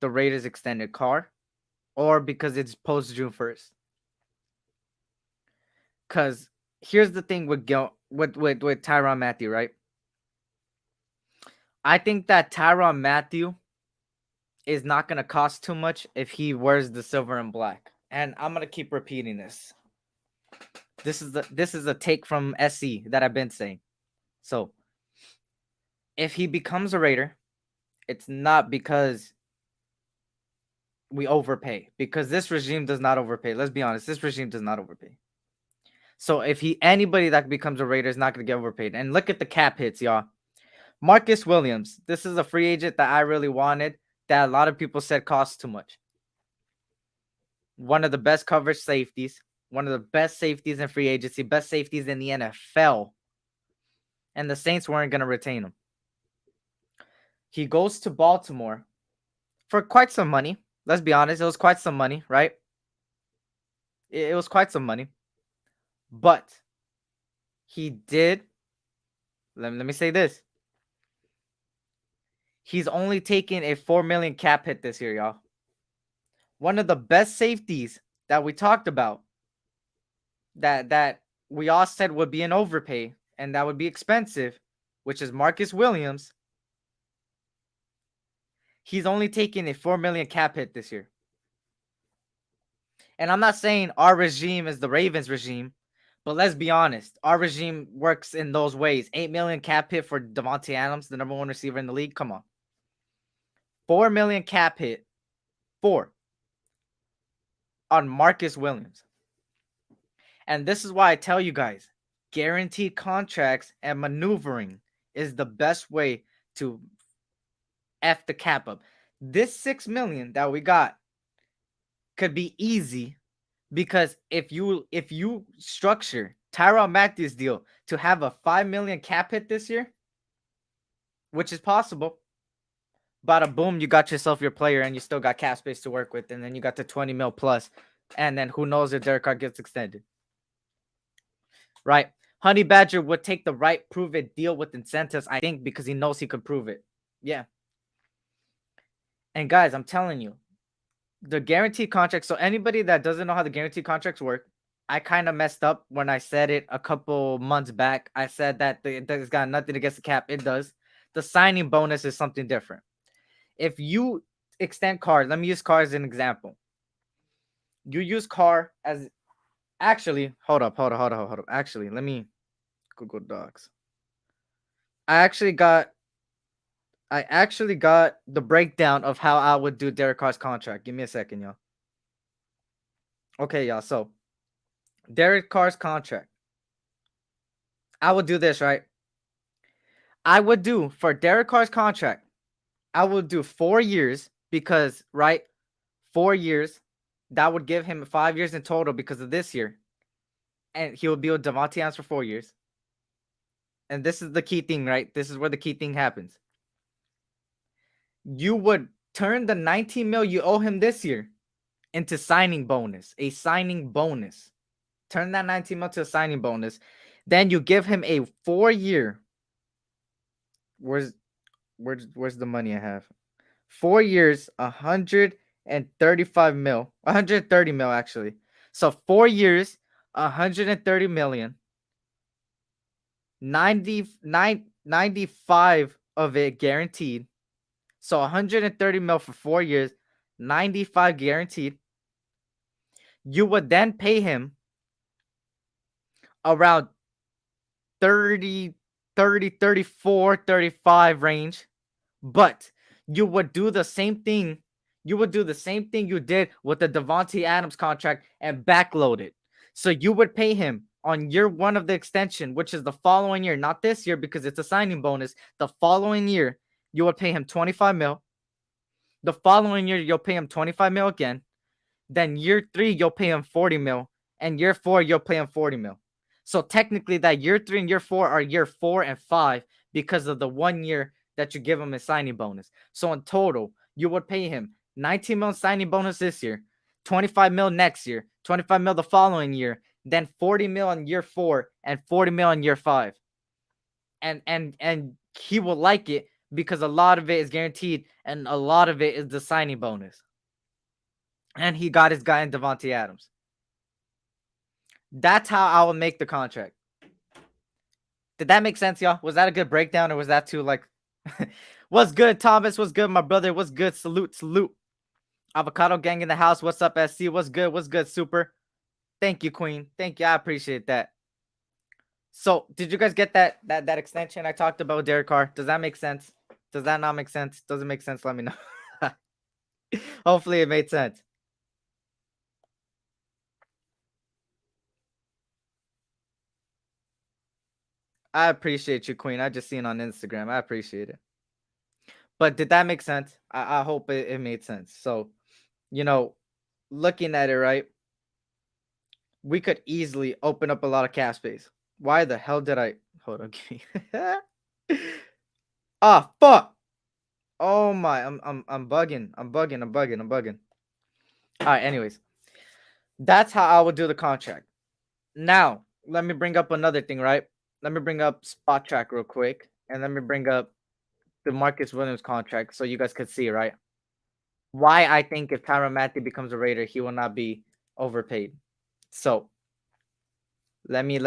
the Raiders extended car or because it's post June 1st. Because here's the thing with Tyrann Mathieu, right? I think that Tyrann Mathieu is not going to cost too much if he wears the silver and black. And I'm going to keep repeating this. This is a take from SC that I've been saying. So, if he becomes a Raider, it's not because we overpay. Because this regime does not overpay. Let's be honest. This regime does not overpay. So, if anybody that becomes a Raider is not going to get overpaid. And look at the cap hits, y'all. Marcus Williams. This is a free agent that I really wanted that a lot of people said costs too much. One of the best coverage safeties. One of the best safeties in free agency. Best safeties in the NFL. And the Saints weren't going to retain him. He goes to Baltimore for quite some money. Let's be honest. It was quite some money, right? It was quite some money. But he did. Let me say this. He's only taken a $4 million cap hit this year, y'all. One of the best safeties that we talked about that we all said would be an overpay and that would be expensive, which is Marcus Williams. He's only taken a $4 million cap hit this year. And I'm not saying our regime is the Ravens regime, but let's be honest. Our regime works in those ways. $8 million cap hit for Davante Adams, the number one receiver in the league. Come on. $4 million cap hit. 4 on Marcus Williams. And this is why I tell you guys, guaranteed contracts and maneuvering is the best way to F the cap up. This $6 million that we got could be easy because if you structure Tyrann Mathieu's deal to have a $5 million cap hit this year, which is possible, bada boom, you got yourself your player and you still got cap space to work with, and then you got the 20 mil plus, and then who knows if Derek Carr gets extended. Right? Honey Badger would take the right prove it deal with incentives, I think, because he knows he could prove it. Yeah. And guys, I'm telling you, the guaranteed contract. So anybody that doesn't know how the guaranteed contracts work, I kind of messed up when I said it a couple months back. I said that it's got nothing against the cap. It does. The signing bonus is something different. If you extend Carr, let me use Carr as an example. You use Carr as actually, hold up. Actually, let me Google Docs. I actually got the breakdown of how I would do Derek Carr's contract. Give me a second, y'all. Okay, y'all. So Derek Carr's contract. I would do this, right? I would do for Derek Carr's contract, I would do 4 years because, right? 4 years. That would give him 5 years in total because of this year. And he would be with Davante Adams for 4 years. And this is the key thing, right? This is where the key thing happens. You would turn the 19 mil you owe him this year into signing bonus, a signing bonus. Turn that 19 mil to a signing bonus. Then you give him a 4-year. Where's the money I have? 4 years, 135 mil, 130 mil actually. So 4 years, 130 million. 95 of it guaranteed. So 130 mil for 4 years, 95 guaranteed. You would then pay him around 30, 34, 35 range. But you would do the same thing. You would do the same thing you did with the Davante Adams contract and backload it. So you would pay him on year 1 of the extension, which is the following year, not this year because it's a signing bonus. The following year, you would pay him 25 mil. The following year, you'll pay him 25 mil again. Then year 3, you'll pay him 40 mil. And year 4, you'll pay him 40 mil. So technically that year 3 and year 4 are year 4 and 5 because of the 1 year that you give him a signing bonus. So in total, you would pay him 19 mil signing bonus this year, 25 mil next year, 25 mil the following year, then 40 mil in year 4 and 40 mil in year 5. And he will like it because a lot of it is guaranteed and a lot of it is the signing bonus. And he got his guy in Davante Adams. That's how I would make the contract. Did that make sense, y'all? Was that a good breakdown or was that too like... What's good, Thomas? What's good, my brother? What's good? Salute. Avocado gang in the house. What's up, SC? What's good, Super? Thank you, Queen. Thank you. I appreciate that. So, did you guys get that extension I talked about with Derek Carr? Does that make sense? Does that not make sense? Does it make sense? Let me know. Hopefully it made sense. I appreciate you, Queen. I just seen on Instagram. I appreciate it. But did that make sense? I hope it made sense. So, looking at it, right, we could easily open up a lot of cap space. Why the hell did I... Hold on. Ah, fuck. Oh my, I'm bugging. I'm bugging. All right, anyways. That's how I would do the contract. Now, let me bring up another thing, right? Let me bring up Spot Track real quick. And let me bring up the Marcus Williams contract so you guys could see, right? Why I think if Tyrann Mathieu becomes a Raider, he will not be overpaid. So let me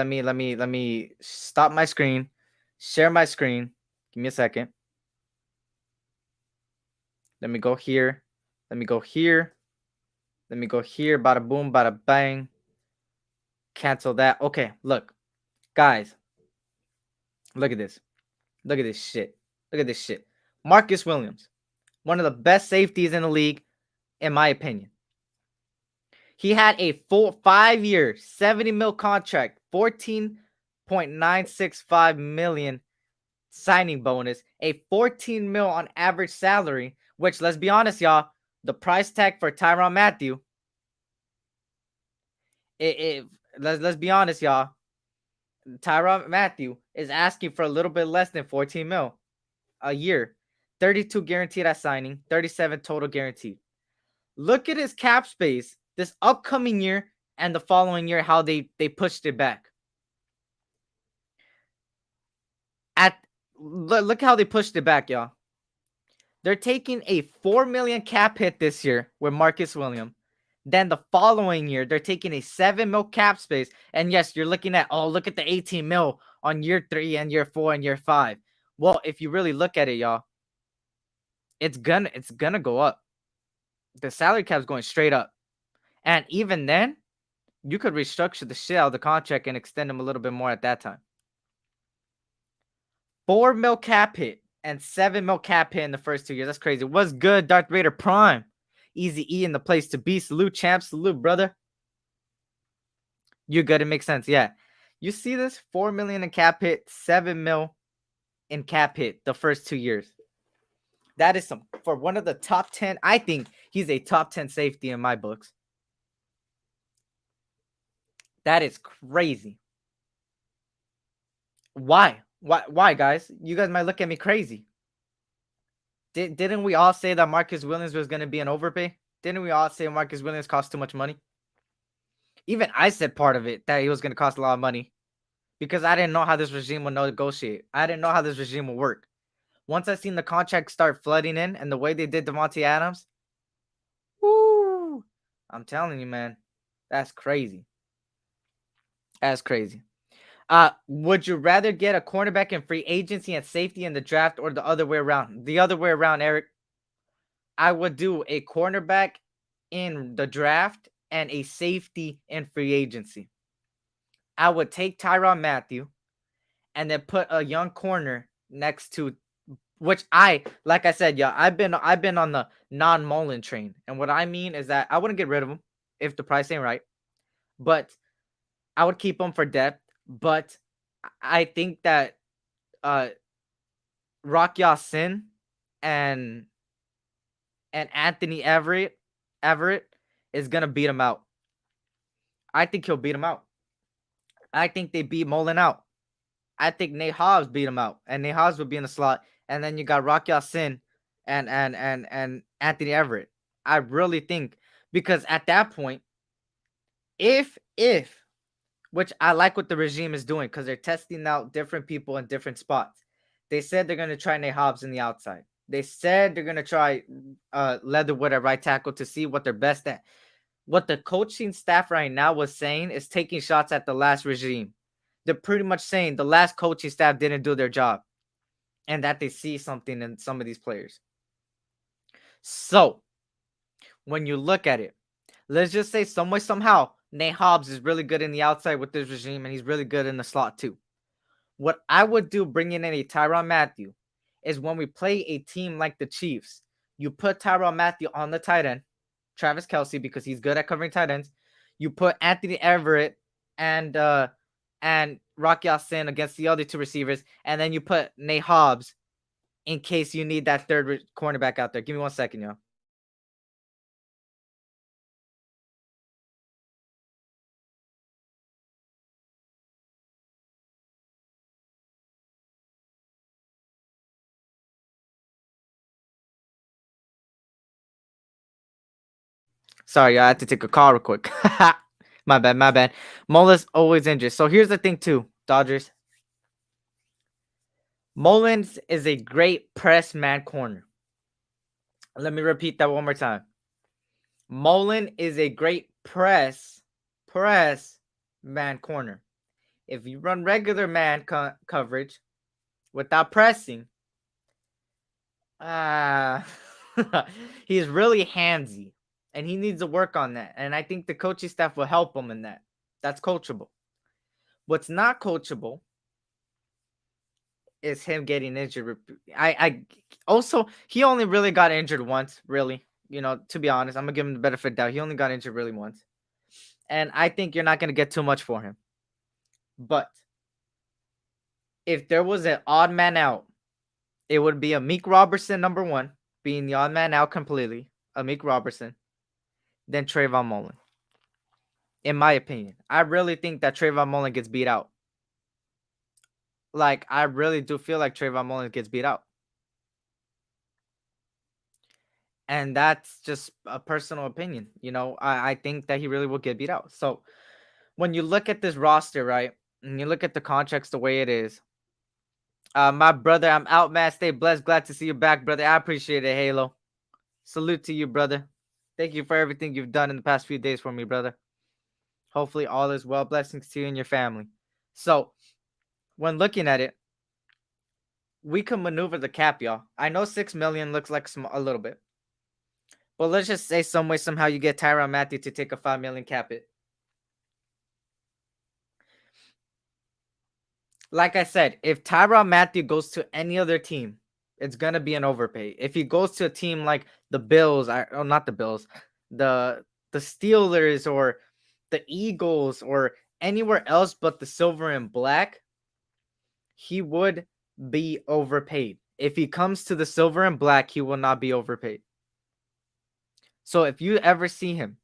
stop my screen, share my screen. Give me a second. Let me go here. Let me go here. Let me go here. Bada boom, bada bang. Cancel that. Okay, look. Guys. Look at this. Look at this shit. Look at this shit. Marcus Williams. One of the best safeties in the league, in my opinion. He had a full 5-year, 70 mil contract, 14.965 million signing bonus, a 14 mil on average salary, which, let's be honest, y'all, the price tag for Tyrann Mathieu, let's be honest, y'all, Tyrann Mathieu is asking for a little bit less than 14 mil a year. 32 guaranteed at signing, 37 total guaranteed. Look at his cap space this upcoming year and the following year, how they pushed it back. At look how they pushed it back, y'all. They're taking a $4 million cap hit this year with Marcus Williams. Then the following year, they're taking a $7 million cap space. And yes, you're looking at, oh, look at the 18 mil on year 3 and year 4 and year 5. Well, if you really look at it, y'all, it's gonna go up. The salary cap's going straight up. And even then, you could restructure the shit out of the contract and extend them a little bit more at that time. 4 mil cap hit and 7 mil cap hit in the first 2 years. That's crazy. What's good, Darth Vader Prime? Easy E in the place to be. Salute, champ. Salute, brother. You're good. It makes sense. Yeah. You see this? 4 million in cap hit, 7 mil in cap hit the first 2 years. That is some for one of the top 10. I think he's a top 10 safety in my books. That is crazy. Why? Why, guys? You guys might look at me crazy. Didn't we all say that Marcus Williams was going to be an overpay? Didn't we all say Marcus Williams cost too much money? Even I said part of it that he was going to cost a lot of money because I didn't know how this regime would negotiate. I didn't know how this regime would work. Once I seen the contract start flooding in and the way they did Devontae Adams, woo! I'm telling you, man, that's crazy. That's crazy. Would you rather get a cornerback in free agency and safety in the draft or the other way around? The other way around, Eric. I would do a cornerback in the draft and a safety in free agency. I would take Tyrann Mathieu and then put a young corner next to, which like I said, yeah, I've been on the non-Mullen train. And what I mean is that I wouldn't get rid of him if the price ain't right, but I would keep him for depth. But I think that Rock Ya-Sin and Anthony Everett is gonna beat him out. I think he'll beat him out. I think they beat Mullen out. I think Nate Hobbs beat him out, and Nate Hobbs would be in the slot. And then you got Rock Ya-Sin and Anthony Everett. I really think because at that point, if which I like what the regime is doing because they're testing out different people in different spots. They said they're going to try Nate Hobbs in the outside. They said they're going to try Leatherwood at right tackle to see what they're best at. What the coaching staff right now was saying is taking shots at the last regime. They're pretty much saying the last coaching staff didn't do their job and that they see something in some of these players. So when you look at it, let's just say some way, somehow, Nate Hobbs is really good in the outside with this regime, and he's really good in the slot too. What I would do bringing in a Tyrann Mathieu is when we play a team like the Chiefs, you put Tyrann Mathieu on the tight end, Travis Kelce, because he's good at covering tight ends. You put Anthony Everett and Rock Ya-Sin against the other two receivers, and then you put Nate Hobbs in case you need that third cornerback out there. Give me 1 second, y'all. Sorry, I had to take a call real quick. My bad. Mullens always injured. So here's the thing too, Dodgers. Mullens is a great press man corner. Let me repeat that one more time. Mullen is a great press man corner. If you run regular man coverage without pressing, he's really handsy. And he needs to work on that. And I think the coaching staff will help him in that. That's coachable. What's not coachable is him getting injured. I also, he only really got injured once, really. You know, to be honest, I'm going to give him the benefit of the doubt. He only got injured really once. And I think you're not going to get too much for him. But if there was an odd man out, it would be Amik Robertson, number one, being the odd man out completely. Amik Robertson. Than Trayvon Mullen. In my opinion. I really think that Trayvon Mullen gets beat out. Like, I really do feel like Trayvon Mullen gets beat out. And that's just a personal opinion. You know, I think that he really will get beat out. So, when you look at this roster, right, and you look at the contracts the way it is, My brother, I'm out, man. Stay blessed. Glad to see you back, brother. I appreciate it, Halo. Salute to you, brother. Thank you for everything you've done in the past few days for me, brother. Hopefully, all is well. Blessings to you and your family. So, when looking at it, we can maneuver the cap, y'all. I know 6 million looks like a little bit, but let's just say some way, somehow you get Tyrann Mathieu to take a 5 million cap it. Like I said, if Tyrann Mathieu goes to any other team, it's gonna be an overpay. If he goes to a team like the Bills, not the Bills, the Steelers or the Eagles or anywhere else but the silver and black, he would be overpaid. If he comes to the silver and black, he will not be overpaid. So if you ever see him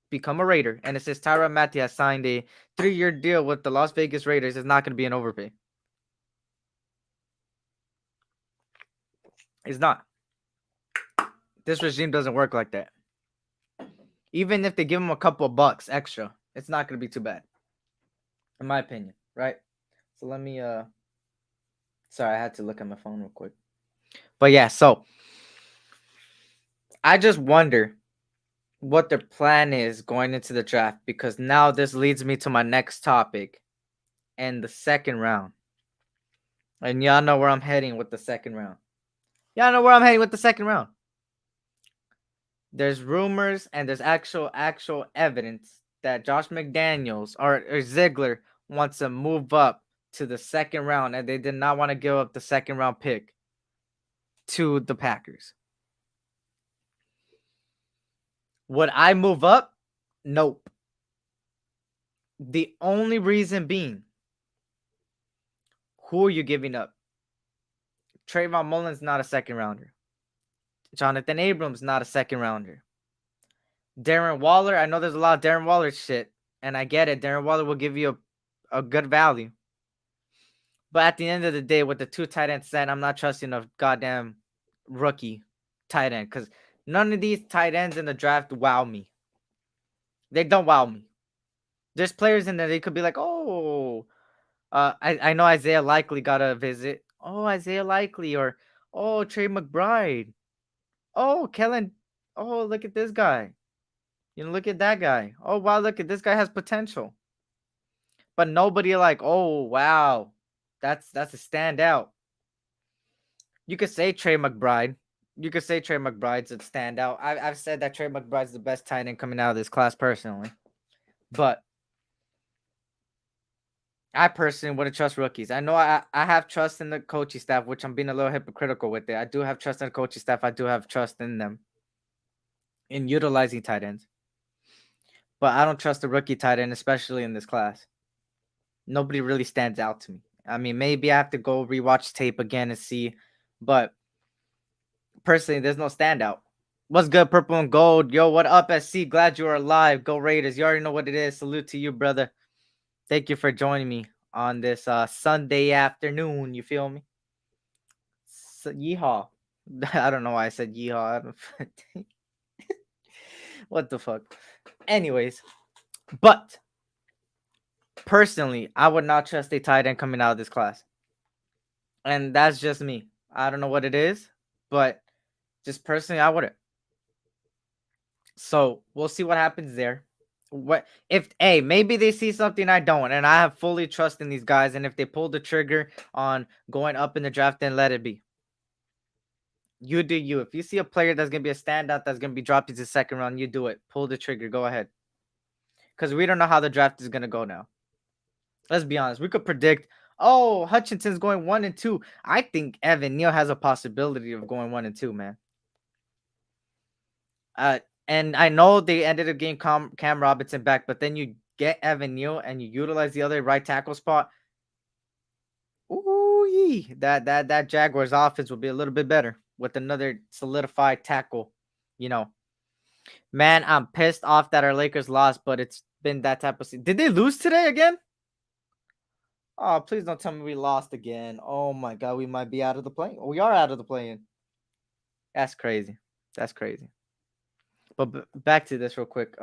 become a Raider and it says Tyrann Mathieu has signed a 3-year deal with the Las Vegas Raiders, it's not going to be an overpay. It's not. This regime doesn't work like that. Even if they give him a couple of bucks extra, it's not going to be too bad. In my opinion, right? So let me sorry, I had to look at my phone real quick. But yeah, so I just wonder what their plan is going into the draft, because now this leads me to my next topic and the second round. And y'all know where I'm heading with the second round. There's rumors and there's actual evidence that Josh McDaniels or Ziegler wants to move up to the second round, and they did not want to give up the second round pick to the Packers. Would I move up? Nope. The only reason being, who are you giving up? Trayvon Mullins, not a second rounder. Johnathan Abrams, not a second rounder. Darren Waller, I know there's a lot of Darren Waller shit, and I get it. Darren Waller will give you a good value. But at the end of the day, with the 2 tight end set, I'm not trusting a goddamn rookie tight end, because none of these tight ends in the draft wow me. They don't wow me. There's players in there, they could be like, oh, I know Isaiah Likely got a visit. Oh, Isaiah Likely, or oh, Trey McBride. Oh, Kellen. Oh, look at this guy. Look at that guy. Oh, wow, look at this guy has potential. But nobody like, oh, wow, that's a standout. You could say Trey McBride. You could say Trey McBride's a standout. I've said that Trey McBride's the best tight end coming out of this class personally. But I personally wouldn't trust rookies. I know I have trust in the coaching staff, which I'm being a little hypocritical with it. I do have trust in the coaching staff. I do have trust in them in utilizing tight ends. But I don't trust the rookie tight end, especially in this class. Nobody really stands out to me. I mean, maybe I have to go rewatch tape again and see. But personally, there's no standout. What's good, purple and gold? Yo, what up, SC? Glad you are alive. Go Raiders. You already know what it is. Salute to you, brother. Thank you for joining me on this Sunday afternoon. You feel me? Yeehaw. I don't know why I said yeehaw. What the fuck? Anyways, but personally, I would not trust a tight end coming out of this class. And that's just me. I don't know what it is, but just personally, I wouldn't. So we'll see what happens there. What if maybe they see something I don't, and I have fully trust in these guys, and if they pull the trigger on going up in the draft, then let it be. You do you. If you see a player that's gonna be a standout, that's gonna be dropped into the second round, you do it. Pull the trigger. Go ahead. Because we don't know how the draft is gonna go now. Let's be honest. We could predict, oh, Hutchinson's going 1 and 2. I think Evan Neal has a possibility of going 1 and 2, man. And I know they ended up getting Cam Robinson back, but then you get Evan Neal and you utilize the other right tackle spot. Ooh, that Jaguars offense will be a little bit better with another solidified tackle. Man, I'm pissed off that our Lakers lost, but it's been that type of season. Did they lose today again? Oh, please don't tell me we lost again. Oh my God, we might be out of the play. We are out of the play-in. That's crazy. That's crazy. But back to this real quick.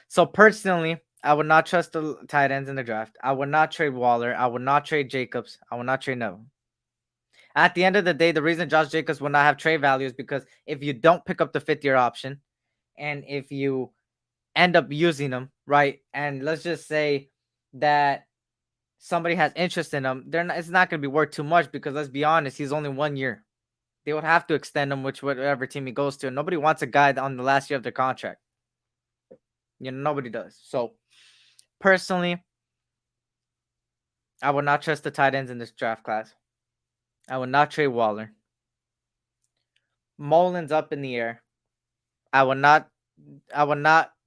So personally, I would not trust the tight ends in the draft. I would not trade Waller. I would not trade Jacobs. I would not trade Neville. At the end of the day, the reason Josh Jacobs will not have trade value is because if you don't pick up the fifth-year option, and if you end up using them, right, and let's just say that somebody has interest in him, it's not going to be worth too much because let's be honest, he's only 1 year. They would have to extend him, whatever team he goes to. And nobody wants a guy on the last year of their contract. Nobody does. So, personally, I would not trust the tight ends in this draft class. I would not trade Waller. Mullens up in the air. I would not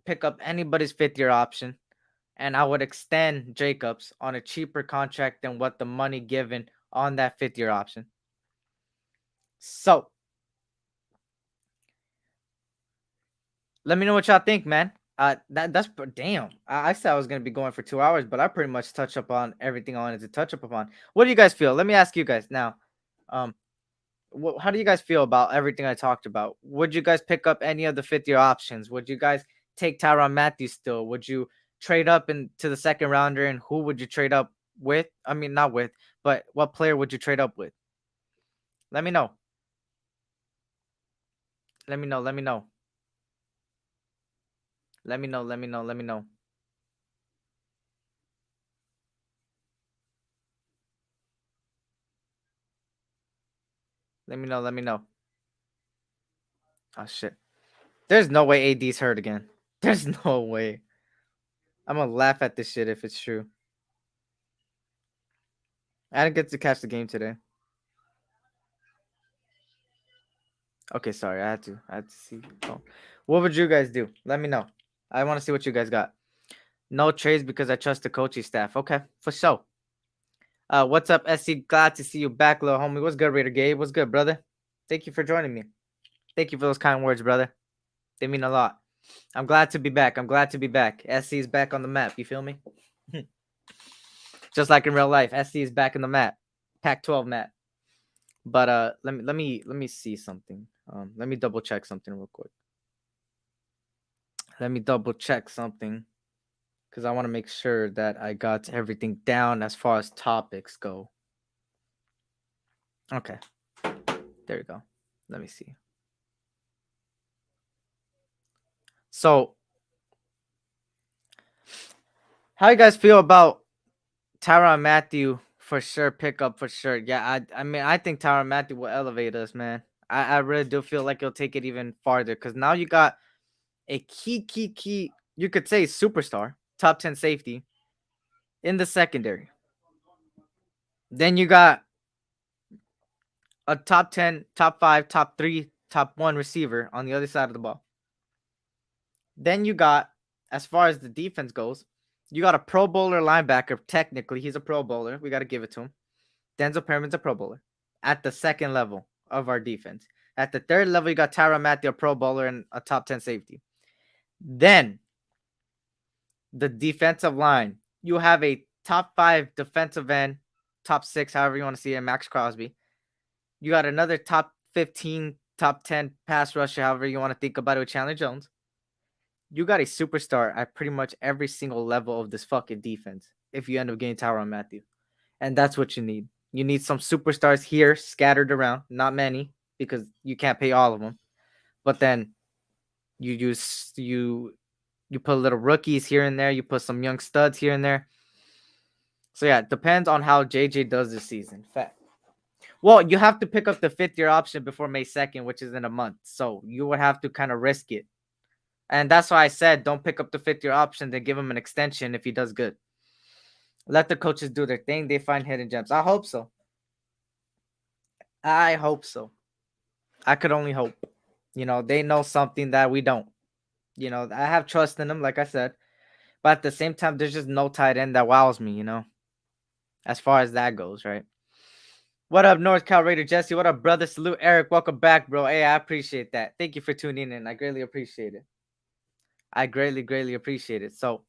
pick up anybody's fifth-year option, and I would extend Jacobs on a cheaper contract than what the money given on that fifth-year option. So, let me know what y'all think, man. That's damn. I said I was gonna be going for 2 hours, but I pretty much touched up on everything I wanted to touch up upon. What do you guys feel? Let me ask you guys now. How do you guys feel about everything I talked about? Would you guys pick up any of the fifth-year options? Would you guys take Tyrann Mathieu still? Would you trade up into the second rounder, and who would you trade up with? I mean, not with, but what player would you trade up with? Let me know. Let me know. Let me know. Let me know. Let me know. Let me know. Let me know. Let me know. Oh shit. There's no way AD's hurt again. There's no way. I'm gonna laugh at this shit if it's true. I didn't get to catch the game today. Okay, sorry. I had to see. Oh. What would you guys do? Let me know. I want to see what you guys got. No trades because I trust the coaching staff. Okay, for sure. What's up, SC? Glad to see you back, little homie. What's good, Raider Gabe? What's good, brother? Thank you for joining me. Thank you for those kind words, brother. They mean a lot. I'm glad to be back. I'm glad to be back. SC is back on the map. You feel me? Just like in real life, SC is back in the map. Pac-12 map. But let me see something. Let me double check something real quick. Let me double check something because I want to make sure that I got everything down as far as topics go. Okay. There you go. Let me see. So, how you guys feel about Tyrann Mathieu for sure? Pickup for sure. Yeah, I mean, I think Tyrann Mathieu will elevate us, man. I really do feel like he'll take it even farther because now you got a key, you could say superstar, top 10 safety in the secondary. Then you got a top 10, top 5, top 3, top 1 receiver on the other side of the ball. Then you got, as far as the defense goes, you got a Pro Bowler linebacker. Technically, he's a Pro Bowler. We got to give it to him. Denzel Perriman's a Pro Bowler at the second level of our defense. At the third level, you got Tyrann Mathieu, a Pro Bowler, and a top 10 safety. Then, the defensive line. You have a top 5 defensive end, top 6, however you want to see it, Max Crosby. You got another top 15, top 10 pass rusher, however you want to think about it, with Chandler Jones. You got a superstar at pretty much every single level of this fucking defense if you end up getting Tyrann Mathieu. And that's what you need. You need some superstars here scattered around, not many, because you can't pay all of them. But then you put little rookies here and there, you put some young studs here and there. So yeah, it depends on how JJ does this season. Fact. Well, you have to pick up the fifth-year option before May 2nd, which is in a month. So you would have to kind of risk it. And that's why I said don't pick up the fifth-year option, then give him an extension if he does good. Let the coaches do their thing. They find hidden gems. I hope so. I hope so. I could only hope. They know something that we don't. I have trust in them, like I said. But at the same time, there's just no tight end that wows me, as far as that goes, right? What up, North Cal Raider Jesse? What up, brother? Salute, Eric. Welcome back, bro. Hey, I appreciate that. Thank you for tuning in. I greatly appreciate it. I greatly appreciate it. So,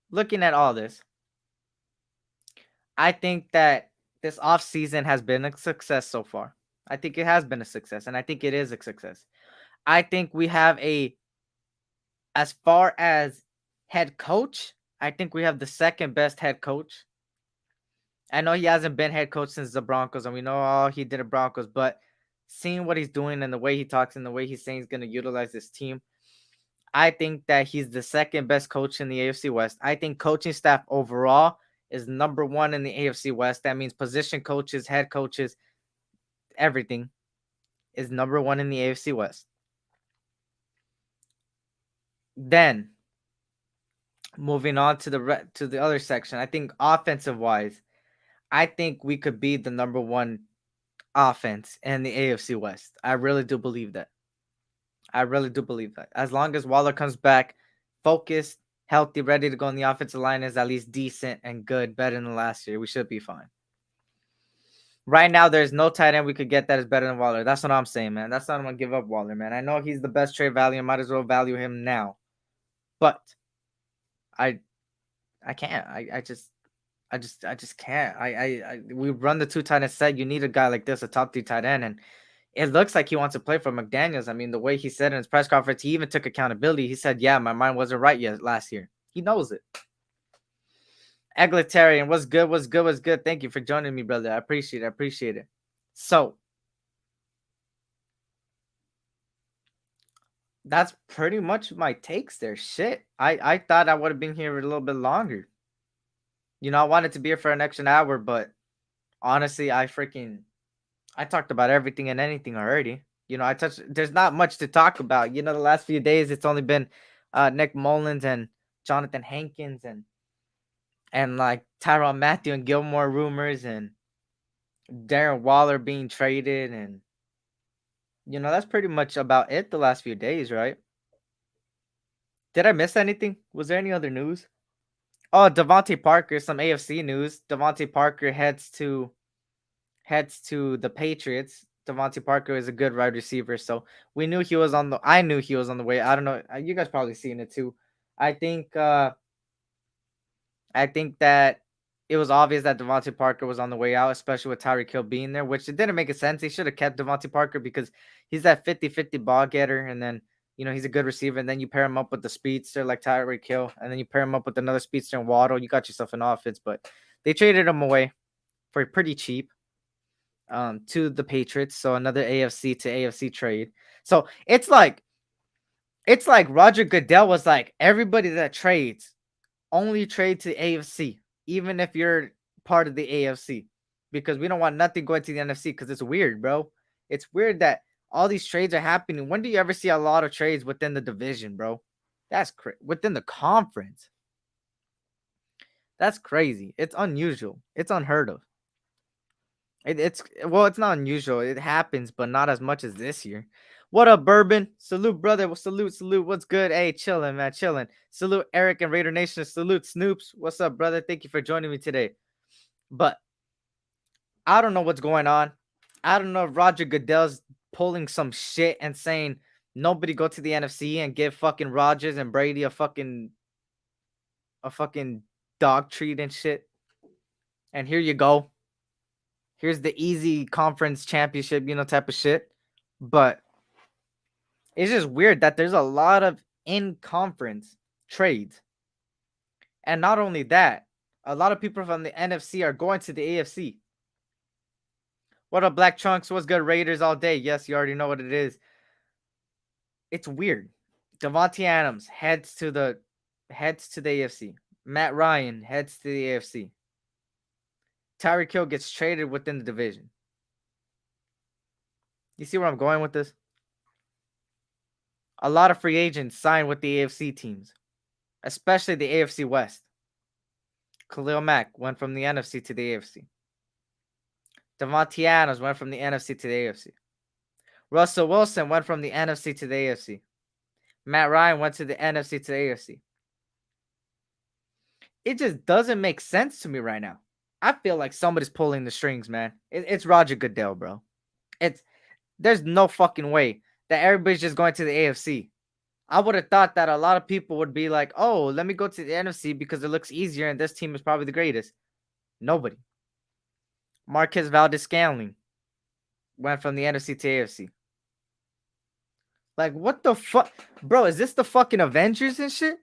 looking at all this, I think that this offseason has been a success so far. I think it has been a success, and I think it is a success. I think we have as far as Head coach, I think we have the second best head coach. I know he hasn't been head coach since the Broncos, and we know all he did at Broncos, but seeing what he's doing and the way he talks and the way he's saying he's going to utilize this team, I think that he's the second best coach in the AFC West. I think coaching staff overall is number one in the AFC West. That means position coaches, head coaches, everything is number one in the AFC West. Then moving on to the other section, I think offensive wise, I think we could be the number one offense in the AFC West. I really do believe that. I really do believe that. As long as Waller comes back focused, healthy, ready to go on the offensive line is at least decent and good, better than last year, we should be fine. Right now, there's no tight end we could get that is better than Waller. That's what I'm saying, man. That's not I'm gonna give up Waller, man. I know he's the best trade value. I might as well value him now. But I can't. I just can't. We run the two tight end set. You need a guy like this, a top 3 tight end, and it looks like he wants to play for McDaniels. I mean, the way he said in his press conference, he even took accountability. He said, "Yeah, my mind wasn't right yet last year." He knows it. Egalitarian, what's good? What's good? What's good? Thank you for joining me, brother. I appreciate it. I appreciate it. So that's pretty much my takes there. Shit. I thought I would have been here a little bit longer. You know, I wanted to be here for an extra hour, but honestly, I talked about everything and anything already. You know, there's not much to talk about. You know, the last few days it's only been Nick Mullens and Johnathan Hankins and like Tyrann Mathieu and Gilmore rumors and Darren Waller being traded, and you know, that's pretty much about it the last few days, right? Did I miss anything? Was there any other news? Oh, Devontae Parker, some AFC news. Devontae Parker heads to the Patriots. Devontae Parker is a good wide receiver, so I knew he was on the way. I don't know. You guys probably seen it too. I think that it was obvious that Devontae Parker was on the way out, especially with Tyreek Hill being there, which it didn't make a sense. He should have kept Devontae Parker because he's that 50-50 ball getter, and then you know he's a good receiver, and then you pair him up with the speedster like Tyreek Hill, and then you pair him up with another speedster and Waddle. You got yourself an offense, but they traded him away for pretty cheap to the Patriots. So another AFC to AFC trade. So it's like Roger Goodell was like, everybody that trades only trade to AFC, even if you're part of the AFC, because we don't want nothing going to the NFC because it's weird, bro. It's weird that all these trades are happening. When do you ever see a lot of trades within the division, bro? That's within the conference. That's crazy. It's unusual. It's unheard of. It's not unusual. It happens, but not as much as this year. What up, Bourbon? Salute, brother. Salute. What's good? Hey, chilling, man, chilling. Salute, Eric and Raider Nation. Salute, Snoops. What's up, brother? Thank you for joining me today. But I don't know what's going on. I don't know if Roger Goodell's pulling some shit and saying nobody go to the NFC and give fucking Rodgers and Brady a fucking dog treat and shit. And here you go. Here's the easy conference championship, you know, type of shit. But it's just weird that there's a lot of in-conference trades. And not only that, a lot of people from the NFC are going to the AFC. What up, Black Trunks? What's good, Raiders all day? Yes, you already know what it is. It's weird. Devontae Adams heads to the AFC. Matt Ryan heads to the AFC. Tyreek Hill gets traded within the division. You see where I'm going with this? A lot of free agents signed with the AFC teams, especially the AFC West. Khalil Mack went from the NFC to the AFC. Devontae Adams went from the NFC to the AFC. Russell Wilson went from the NFC to the AFC. Matt Ryan went to the NFC to the AFC. It just doesn't make sense to me right now. I feel like somebody's pulling the strings, man. It's Roger Goodell, bro. There's no fucking way that everybody's just going to the AFC. I would have thought that a lot of people would be like, oh, let me go to the NFC because it looks easier and this team is probably the greatest. Nobody. Marquez Valdes-Scantling went from the NFC to AFC. Like, what the fuck? Bro, is this the fucking Avengers and shit?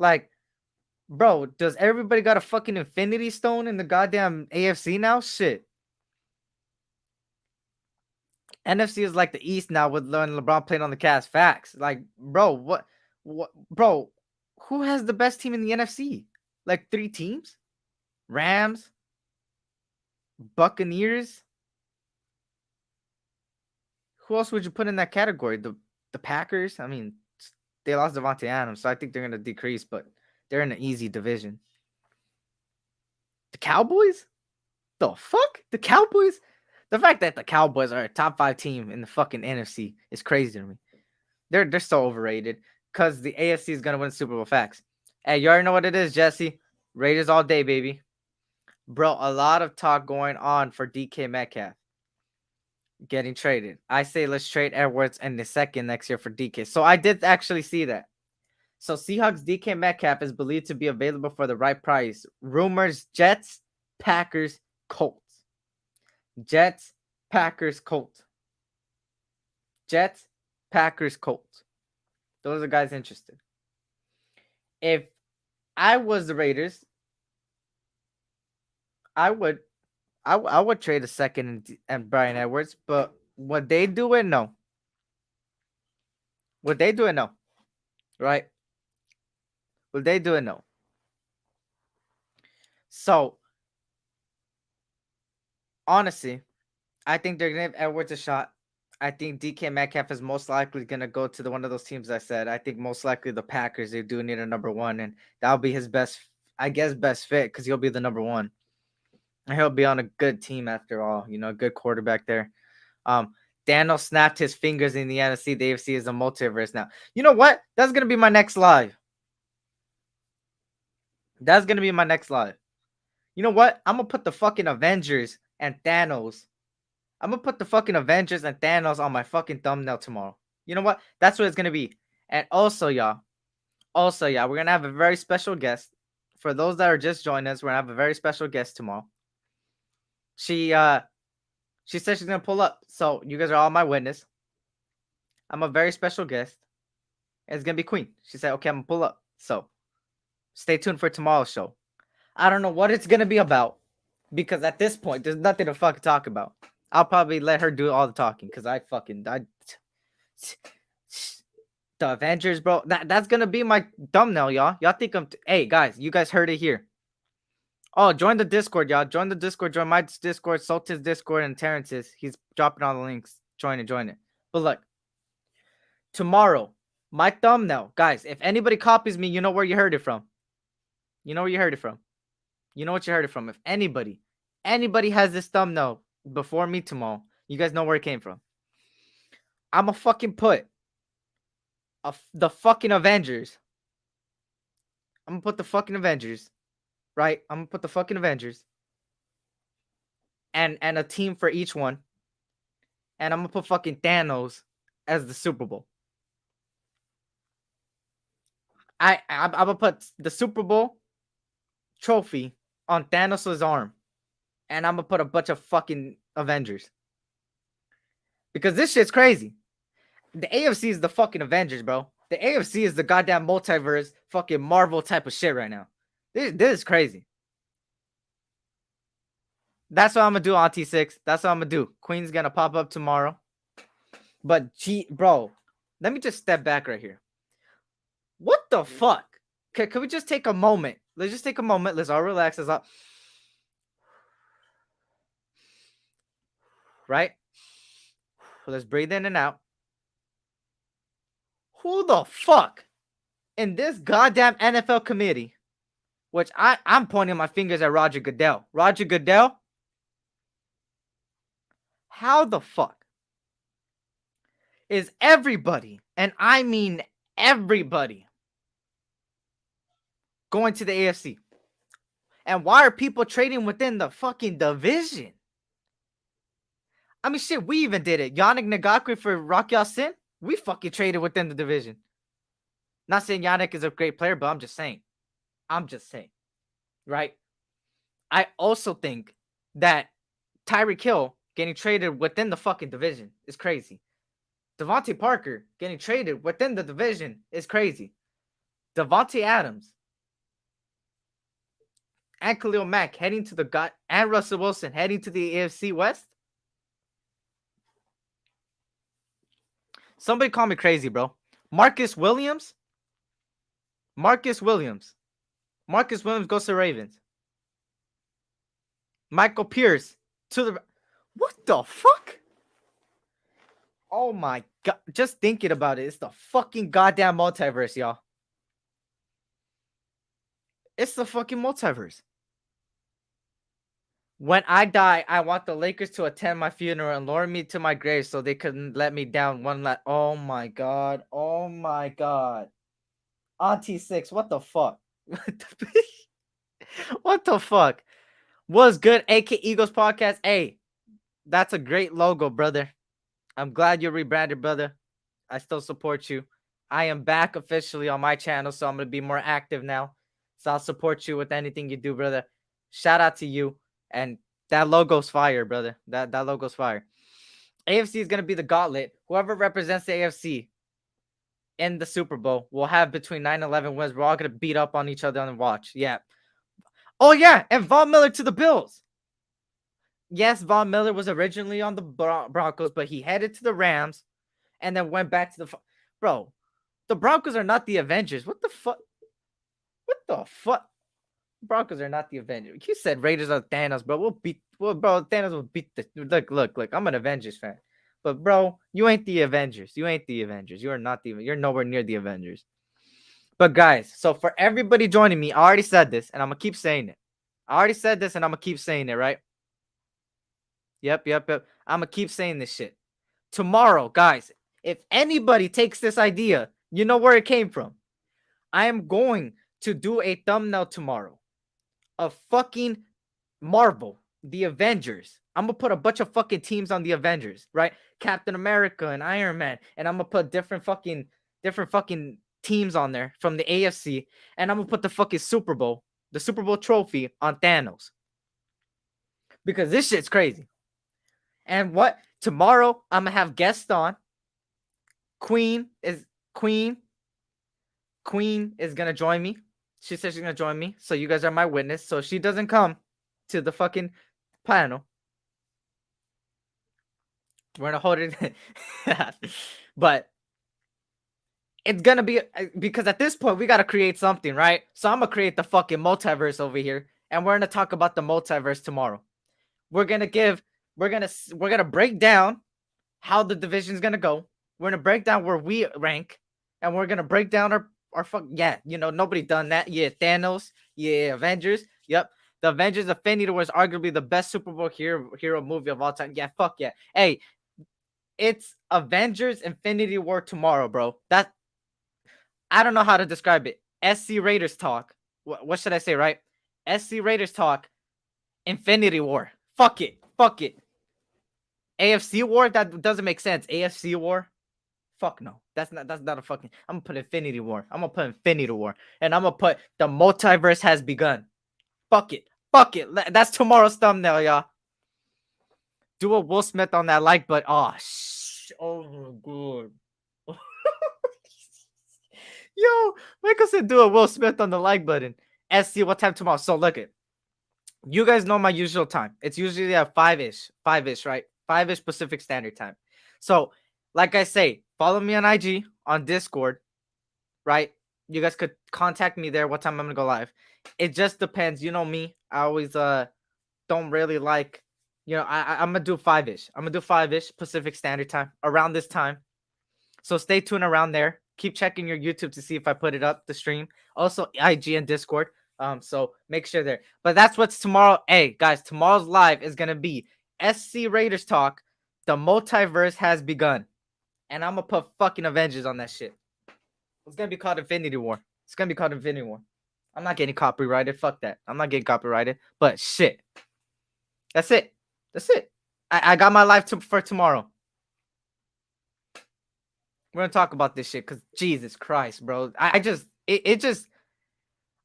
Like, bro, does everybody got a fucking infinity stone in the goddamn AFC now? Shit. NFC is like the East now with LeBron playing on the Cavs. Facts. Like, bro, bro, who has the best team in the NFC? Like 3 teams? Rams, Buccaneers. Who else would you put in that category? The Packers. I mean, they lost Devontae Adams, so I think they're gonna decrease, but they're in an easy division. The Cowboys? The fuck? The Cowboys? The fact that the Cowboys are a top 5 team in the fucking NFC is crazy to me. They're so overrated because the AFC is gonna win Super Bowl. Facts. Hey, you already know what it is, Jesse. Raiders all day, baby. Bro, a lot of talk going on for DK Metcalf getting traded. I say let's trade Edwards in the second next year for DK. So I did actually see that. So Seahawks DK Metcalf is believed to be available for the right price. Rumors: Jets, Packers, Colts. Jets, Packers, Colts. Jets, Packers, Colts. Those are the guys interested. If I was the Raiders, I would trade a second and Brian Edwards, but would they do it? No. Would they do it? No. Right? Would they do it? No. So, honestly, I think they're going to give Edwards a shot. I think DK Metcalf is most likely going to go to one of those teams I said. I think most likely the Packers. They do need a number 1, and that'll be his best fit because he'll be the number 1. And he'll be on a good team after all. You know, a good quarterback there. Daniel snapped his fingers in the NFC. The AFC is a multiverse now. You know what? That's going to be my next live. That's going to be my next live. You know what? I'm going to put the fucking Avengers and Thanos. I'm going to put the fucking Avengers and Thanos on my fucking thumbnail tomorrow. You know what? That's what it's going to be. And also, y'all, we're going to have a very special guest. For those that are just joining us, we're going to have a very special guest tomorrow. She said she's going to pull up. So you guys are all my witness. I'm a very special guest. It's going to be Queen. She said, okay, I'm going to pull up. So stay tuned for tomorrow's show. I don't know what it's going to be about because at this point, there's nothing to fucking talk about. I'll probably let her do all the talking because the Avengers, bro. That's going to be my thumbnail, y'all. Y'all think hey, guys, you guys heard it here. Oh, join the Discord, y'all. Join the Discord. Join my Discord, Sultan's Discord, and Terrence's. He's dropping all the links. Join it. But look, tomorrow, my thumbnail, guys, if anybody copies me, you know where you heard it from. You know what you heard it from. If anybody has this thumbnail before me tomorrow, you guys know where it came from. I'm going to fucking put the fucking Avengers. I'm going to put the fucking Avengers. Right? I'm going to put the fucking Avengers. And a team for each one. And I'm going to put fucking Thanos as the Super Bowl. I'm going to put the Super Bowl trophy on Thanos' arm. And I'm going to put a bunch of fucking Avengers. Because this shit's crazy. The AFC is the fucking Avengers, bro. The AFC is the goddamn multiverse fucking Marvel type of shit right now. This is crazy. That's what I'm going to do on T6. That's what I'm going to do. Queen's going to pop up tomorrow. But, bro, let me just step back right here. What the fuck? Can we just take a moment? Let's just take a moment. Let's all relax. Let's all... Right? Let's breathe in and out. Who the fuck in this goddamn NFL committee, which I'm pointing my fingers at Roger Goodell. Roger Goodell? How the fuck is everybody, and I mean everybody, going to the AFC? And why are people trading within the fucking division? I mean, shit, we even did it. Yannick Ngakoue for Rock Ya-Sin? We fucking traded within the division. Not saying Yannick is a great player, but I'm just saying. Right? I also think that Tyreek Hill getting traded within the fucking division is crazy. Devontae Parker getting traded within the division is crazy. Devontae Adams and Khalil Mack heading to the God and Russell Wilson heading to the AFC West. Somebody call me crazy, bro. Marcus Williams. Marcus Williams goes to Ravens. Michael Pierce to the. What the fuck? Oh my god! Just thinking about it, it's the fucking goddamn multiverse, y'all. It's the fucking multiverse. When I die, I want the Lakers to attend my funeral and lower me to my grave so they couldn't let me down one last. Oh my god! Oh my god! Auntie Six, what the fuck? What the fuck? What's good, AK Eagles podcast? Hey, that's a great logo, brother. I'm glad you're rebranded, brother. I still support you. I am back officially on my channel, so I'm going to be more active now. So I'll support you with anything you do, brother. Shout out to you. And that logo's fire, brother. That logo's fire. AFC is going to be the gauntlet. Whoever represents the AFC in the Super Bowl will have between 9 and 11 wins. We're all going to beat up on each other and watch. Yeah. Oh, yeah. And Von Miller to the Bills. Yes, Von Miller was originally on the Broncos, but he headed to the Rams and then went back to the... Bro, the Broncos are not the Avengers. What the fuck? What the fuck? Broncos are not the Avengers. You said Raiders are Thanos, bro. Bro, Thanos will beat the... Look. I'm an Avengers fan. But, bro, you ain't the Avengers. You ain't the Avengers. You are not the... You're nowhere near the Avengers. But, guys, so for everybody joining me, I already said this, and I'm going to keep saying it. I already said this, and I'm going to keep saying it, right? Yep. I'm going to keep saying this shit. Tomorrow, guys, if anybody takes this idea, you know where it came from. I am going to do a thumbnail tomorrow of fucking Marvel, the Avengers. I'm going to put a bunch of fucking teams on the Avengers, right? Captain America and Iron Man. And I'm going to put different fucking teams on there from the AFC. And I'm going to put the fucking Super Bowl trophy on Thanos. Because this shit's crazy. And what? Tomorrow, I'm going to have guests on. Queen is going to join me. She said she's going to join me. So you guys are my witness. So if she doesn't come to the fucking panel, we're going to hold it. But it's going to be, because at this point, we got to create something, right? So I'm going to create the fucking multiverse over here. And we're going to talk about the multiverse tomorrow. We're going to break down how the division's going to go. We're going to break down where we rank. And we're going to break down our fuck. Yeah, nobody done that. Yeah, Thanos. Yeah, Avengers. Yep. The Avengers Infinity War is arguably the best Super Bowl hero movie of all time. Yeah, fuck yeah. Hey, it's Avengers Infinity War tomorrow, bro. I don't know how to describe it. S.C Raiders Talk. What should I say, right? S.C Raiders Talk. Infinity War. Fuck it. AFC War? That doesn't make sense. AFC War? Fuck no. That's not a fucking... I'm gonna put Infinity War. And I'm gonna put the multiverse has begun. Fuck it. That's tomorrow's thumbnail, y'all. Do a Will Smith on that like button. Oh my god. Yo, Michael said do a Will Smith on the like button. SC, what time tomorrow? So look it. You guys know my usual time. It's usually at 5-ish, right? 5-ish Pacific Standard Time. So, like I say, follow me on IG, on Discord, right? You guys could contact me there what time I'm going to go live. It just depends. You know me. I always don't really like, I'm going to do 5-ish. I'm going to do 5-ish Pacific Standard Time around this time. So stay tuned around there. Keep checking your YouTube to see if I put it up, the stream. Also, IG and Discord. So make sure there. But that's what's tomorrow. Hey, guys, tomorrow's live is going to be SC Raiders Talk. The multiverse has begun. And I'm going to put fucking Avengers on that shit. It's going to be called Infinity War. I'm not getting copyrighted. Fuck that. I'm not getting copyrighted. But shit. That's it. I got my life for tomorrow. We're going to talk about this shit because Jesus Christ, bro. It just...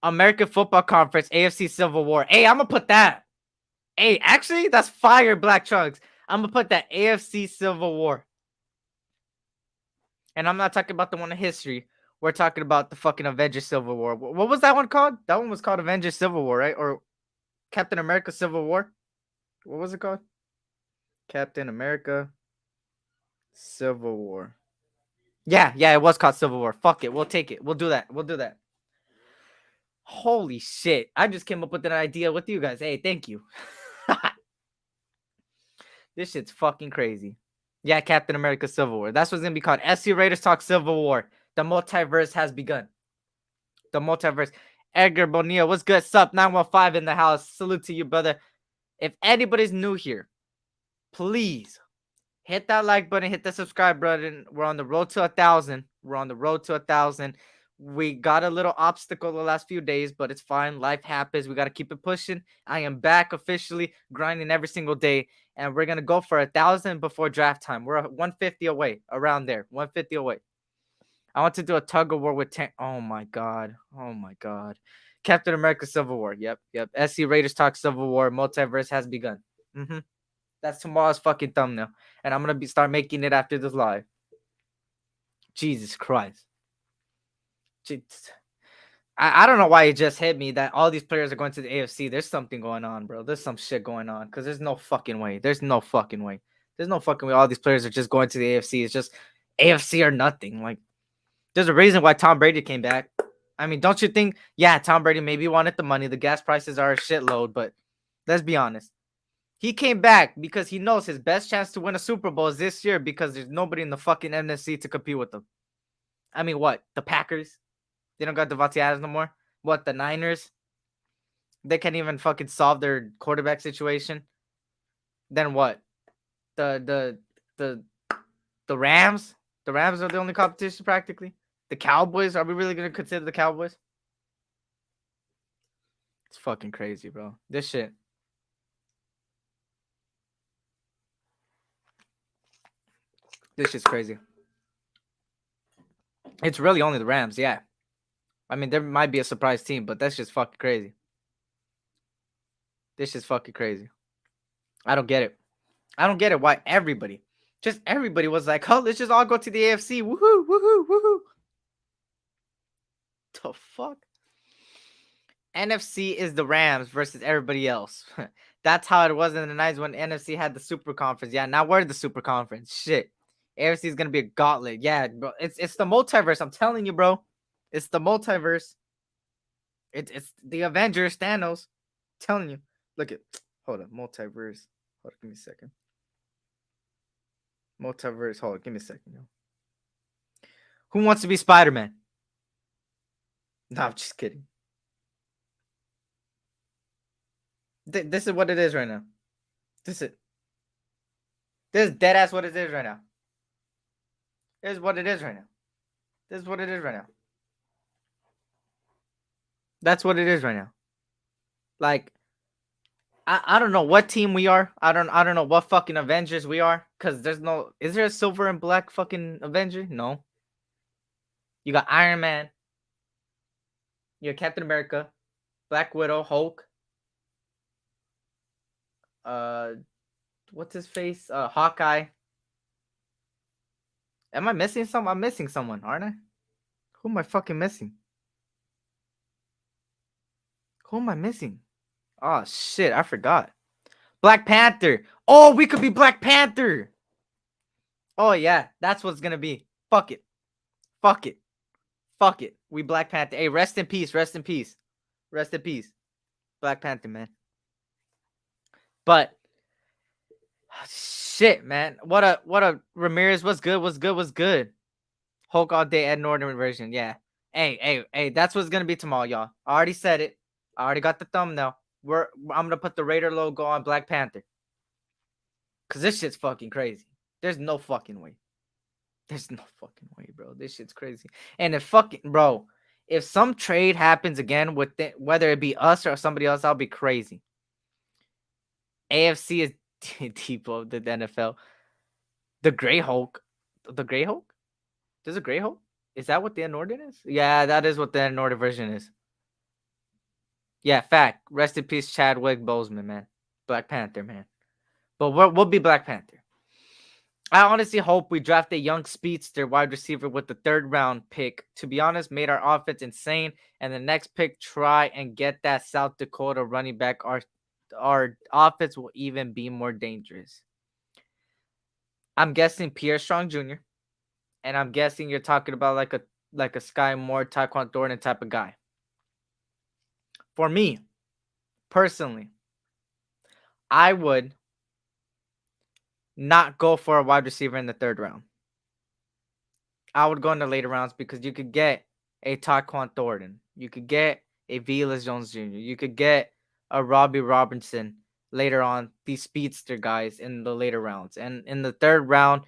American Football Conference, AFC Civil War. Hey, I'm going to put that. Hey, actually, that's fire, Black Trunks. I'm going to put that AFC Civil War. And I'm not talking about the one in history. We're talking about the fucking Avengers Civil War. What was that one called? That one was called Avengers Civil War, right? Or Captain America Civil War. What was it called? Captain America Civil War. Yeah, it was called Civil War. Fuck it. We'll take it. We'll do that. Holy shit. I just came up with an idea with you guys. Hey, thank you. This shit's fucking crazy. Yeah, Captain America Civil War. That's what's going to be called. S.C Raiders Talk Civil War. The multiverse has begun. The multiverse. Edgar Bonilla, what's good? Sup? 915 in the house. Salute to you, brother. If anybody's new here, please hit that like button, hit the subscribe button. We're on the road to 1,000. We got a little obstacle the last few days, but it's fine. Life happens. We got to keep it pushing. I am back officially grinding every single day, and we're going to go for 1,000 before draft time. We're 150 away, around there, 150 away. I want to do a tug of war with 10. Oh my God. Captain America Civil War. Yep. SC Raiders Talk Civil War. Multiverse has begun. That's tomorrow's fucking thumbnail. And I'm going to start making it after this live. Jesus Christ. I don't know why it just hit me that all these players are going to the AFC. There's something going on, bro. There's some shit going on. Because there's no fucking way. All these players are just going to the AFC. It's just AFC or nothing. Like, there's a reason why Tom Brady came back. I mean, don't you think? Yeah, Tom Brady maybe wanted the money. The gas prices are a shitload. But let's be honest. He came back because he knows his best chance to win a Super Bowl is this year because there's nobody in the fucking NFC to compete with them. I mean, what? The Packers? They don't got Devontae Adams no more? What? The Niners? They can't even fucking solve their quarterback situation? Then what? The Rams? The Rams are the only competition practically? The Cowboys? Are we really going to consider the Cowboys? It's fucking crazy, bro. This shit. This shit's crazy. It's really only the Rams, yeah. I mean, there might be a surprise team, but that's just fucking crazy. This is fucking crazy. I don't get it. Why everybody was like, oh, let's just all go to the AFC. Woohoo. The fuck? NFC is the Rams versus everybody else. That's how it was in the 90s when NFC had the Super Conference. Yeah, now we're the Super Conference. Shit. AFC is gonna be a gauntlet. Yeah, bro. It's the multiverse. I'm telling you, bro. It's the multiverse. It's the Avengers, Thanos. I'm telling you. Look at. Hold up. Multiverse. Hold up. Give me a second. Multiverse. Hold up. Give me a second, yo. Who wants to be Spider-Man? No, I'm just kidding. This is what it is right now. This is dead ass what it is right now. This is what it is right now. That's what it is right now. Like, I don't know what team we are. I don't know what fucking Avengers we are. Cause there's no. Is there a silver and black fucking Avenger? No. You got Iron Man. You got Captain America, Black Widow, Hulk. What's his face? Hawkeye. Am I missing someone? I'm missing someone, aren't I? Who am I fucking missing? Who am I missing? Oh shit, I forgot. Black Panther. Oh, we could be Black Panther. Oh yeah, that's what's gonna be. Fuck it. We Black Panther. Hey, rest in peace. Black Panther, man. But shit, man. What a Ramirez. What's good? Hulk all day, Ed Norton version. Yeah. Hey, that's what's gonna be tomorrow, y'all. I already said it. I already got the thumbnail. I'm gonna put the Raider logo on Black Panther. Cause this shit's fucking crazy. There's no fucking way. Bro. This shit's crazy. And if some trade happens again with whether it be us or somebody else, I'll be crazy. AFC is deep of the NFL. The Grey Hulk. The Grey Hulk? There's a Grey Hulk? Is that what the Norton is? Yeah, that is what the Norton version is. Yeah, fact. Rest in peace, Chadwick Boseman, man. Black Panther, man. But we'll be Black Panther. I honestly hope we draft a young speedster wide receiver with the 3rd round pick. To be honest, made our offense insane. And the next pick, try and get that South Dakota running back our offense will even be more dangerous. I'm guessing Pierre Strong Jr. and I'm guessing you're talking about like a Sky Moore, Taekwon Thornton type of guy. For me, personally, I would not go for a wide receiver in the third round. I would go in the later rounds because you could get a Taekwon Thornton. You could get a Velus Jones Jr. You could get a Robbie Robinson later on, these speedster guys in the later rounds. And in the third round,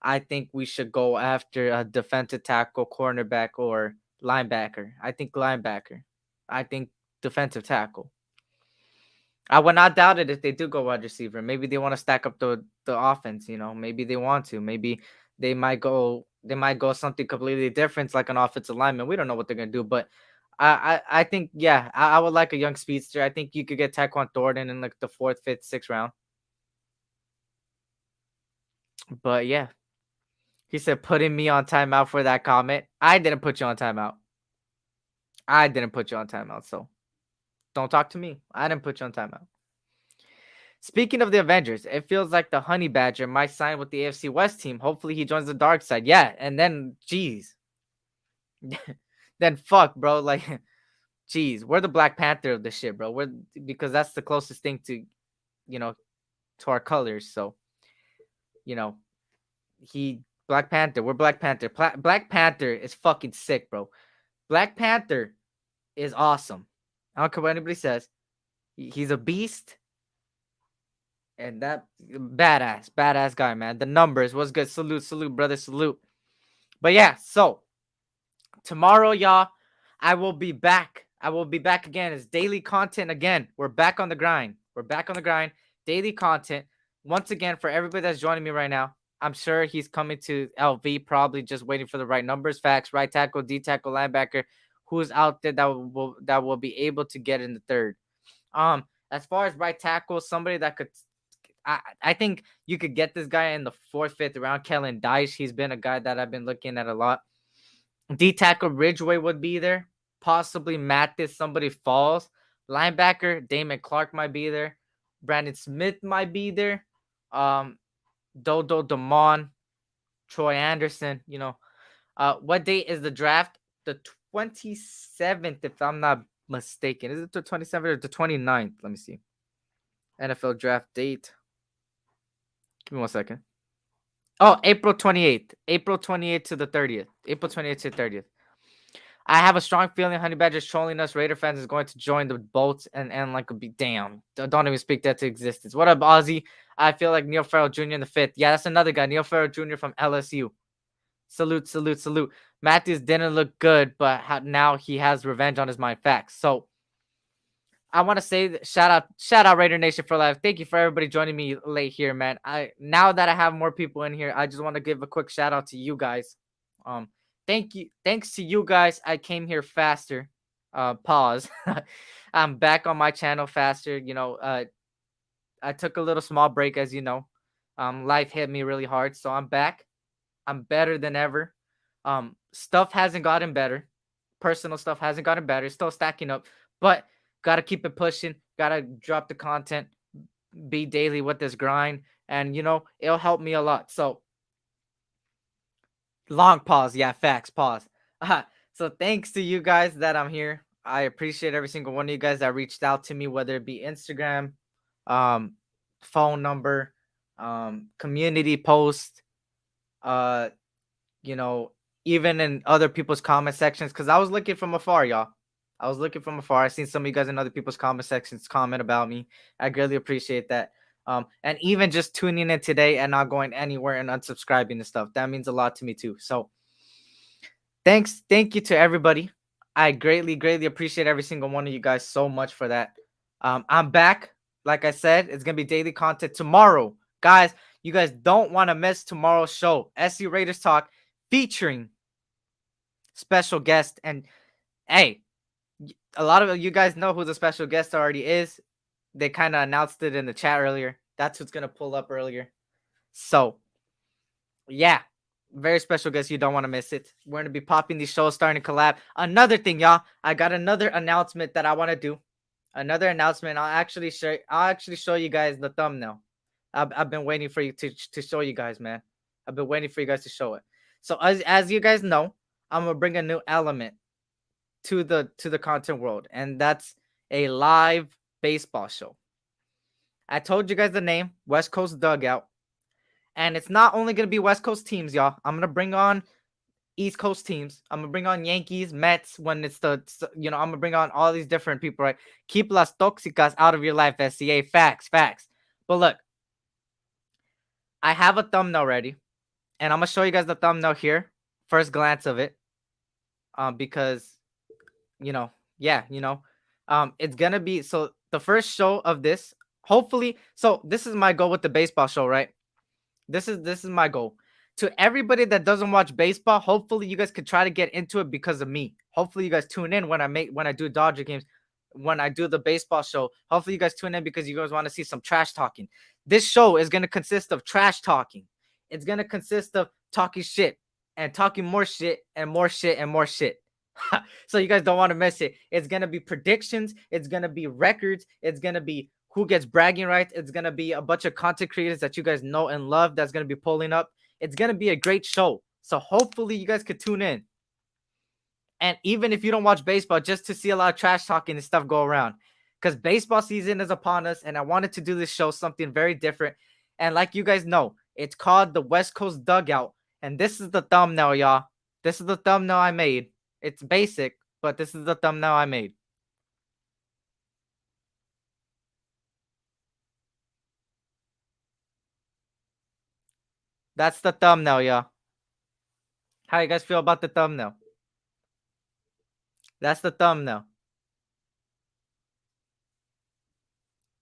I think we should go after a defensive tackle, cornerback, or linebacker. I think linebacker. I think defensive tackle. I would not doubt it if they do go wide receiver. Maybe they want to stack up the offense, Maybe they want to. Maybe they might go something completely different, like an offensive lineman. We don't know what they're gonna do, but I think I would like a young speedster. I think you could get Taekwon Thornton in like the 4th, 5th, 6th round. But yeah, he said putting me on timeout for that comment. I didn't put you on timeout. I didn't put you on timeout, so don't talk to me. I didn't put you on timeout. Speaking of the Avengers, it feels like the Honey Badger might sign with the AFC West team. Hopefully he joins the dark side. Yeah, and then, geez. Then fuck, bro. Like, geez, we're the Black Panther of this shit, bro. Because that's the closest thing to, to our colors. So, you know, Black Panther. We're Black Panther. Black Panther is fucking sick, bro. Black Panther is awesome. I don't care what anybody says. He's a beast. And that badass guy, man. The numbers was good. Salute, brother, salute. But yeah, so tomorrow, y'all, I will be back. I will be back again. It's daily content again. We're back on the grind. Daily content. Once again, for everybody that's joining me right now, I'm sure he's coming to LV, probably just waiting for the right numbers, facts, right tackle, D tackle, linebacker, who's out there that will be able to get in the third. As far as right tackle, somebody that could. I think you could get this guy in the 4th, 5th round. Kellen Dyche, he's been a guy that I've been looking at a lot. D tackle Ridgeway would be there. Possibly Matthieu, somebody falls. Linebacker Damon Clark might be there. Brandon Smith might be there. Dodo Damon, Troy Anderson. What date is the draft? The 27th, if I'm not mistaken. Is it the 27th or the 29th? Let me see. NFL draft date. Give me 1 second. Oh, April 28th. April 28th to the 30th. April 28th to the 30th. I have a strong feeling Honey Badger's trolling us. Raider fans is going to join the boats and like be damn. Don't even speak that to existence. What up, Ozzy? I feel like Neil Farrell Jr. in the 5th. Yeah, that's another guy. Neil Farrell Jr. from LSU. Salute. Matthews didn't look good, but now he has revenge on his mind. Facts. So I want to say shout out Raider Nation for life. Thank you for everybody joining me late here, man. Now that I have more people in here, I just want to give a quick shout out to you guys. Thanks to you guys, I came here faster. Pause. I'm back on my channel faster. I took a little small break, as you know. Life hit me really hard, so I'm back. I'm better than ever. Stuff hasn't gotten better. Personal stuff hasn't gotten better. It's still stacking up, but gotta keep it pushing. Gotta drop the content. Be daily with this grind, and it'll help me a lot. So long pause. Yeah, facts. Pause. So thanks to you guys that I'm here. I appreciate every single one of you guys that reached out to me, whether it be Instagram, phone number, community post, even in other people's comment sections. Because I was looking from afar, y'all. I was looking from afar. I seen some of you guys in other people's comment sections comment about me. I greatly appreciate that. And even just tuning in today and not going anywhere and unsubscribing and stuff, that means a lot to me too. So thank you to everybody. I greatly appreciate every single one of you guys so much for that. I'm back. Like I said, it's gonna be daily content tomorrow, guys. You guys don't want to miss tomorrow's show, S.C Raiders Talk, featuring special guest. And hey, a lot of you guys know who the special guest already is. They kind of announced it in the chat earlier. That's who's gonna pull up earlier. So yeah, very special guest. You don't want to miss it. We're gonna be popping these shows, starting to collab. Another thing, y'all, I got another announcement that I want to do. Another announcement. I'll actually show you guys the thumbnail. I've been waiting for you to show you guys, man. I've been waiting for you guys to show it. So as you guys know, I'm gonna bring a new element to the content world, and that's a live baseball show. I told you guys the name, West Coast Dugout, and it's not only gonna be West Coast teams, y'all. I'm gonna bring on East Coast teams. I'm gonna bring on Yankees, Mets when it's I'm gonna bring on all these different people, right? Keep las toxicas out of your life, SCA. Facts, facts. But look, I have a thumbnail ready, and I'm gonna show you guys the thumbnail here. First glance of it. Because you know, yeah, it's gonna be so the first show of this, hopefully. So this is my goal with the baseball show, right? This is my goal. To everybody that doesn't watch baseball, hopefully you guys could try to get into it because of me. Hopefully you guys tune in when I do Dodger games, when I do the baseball show. Hopefully you guys tune in because you guys want to see some trash talking. This show is gonna consist of trash talking. It's gonna consist of talking shit and talking more shit and more shit and more shit. So you guys don't want to miss it. It's gonna be predictions. It's gonna be records. It's gonna be who gets bragging rights. It's gonna be a bunch of content creators that you guys know and love that's gonna be pulling up. It's gonna be a great show. So hopefully you guys could tune in. And even if you don't watch baseball, just to see a lot of trash talking and stuff go around. Because baseball season is upon us, and I wanted to do this show something very different. And like you guys know, it's called the West Coast Dugout. And this is the thumbnail, y'all. This is the thumbnail I made. It's basic, but this is the thumbnail I made. That's the thumbnail, y'all. How you guys feel about the thumbnail? That's the thumbnail.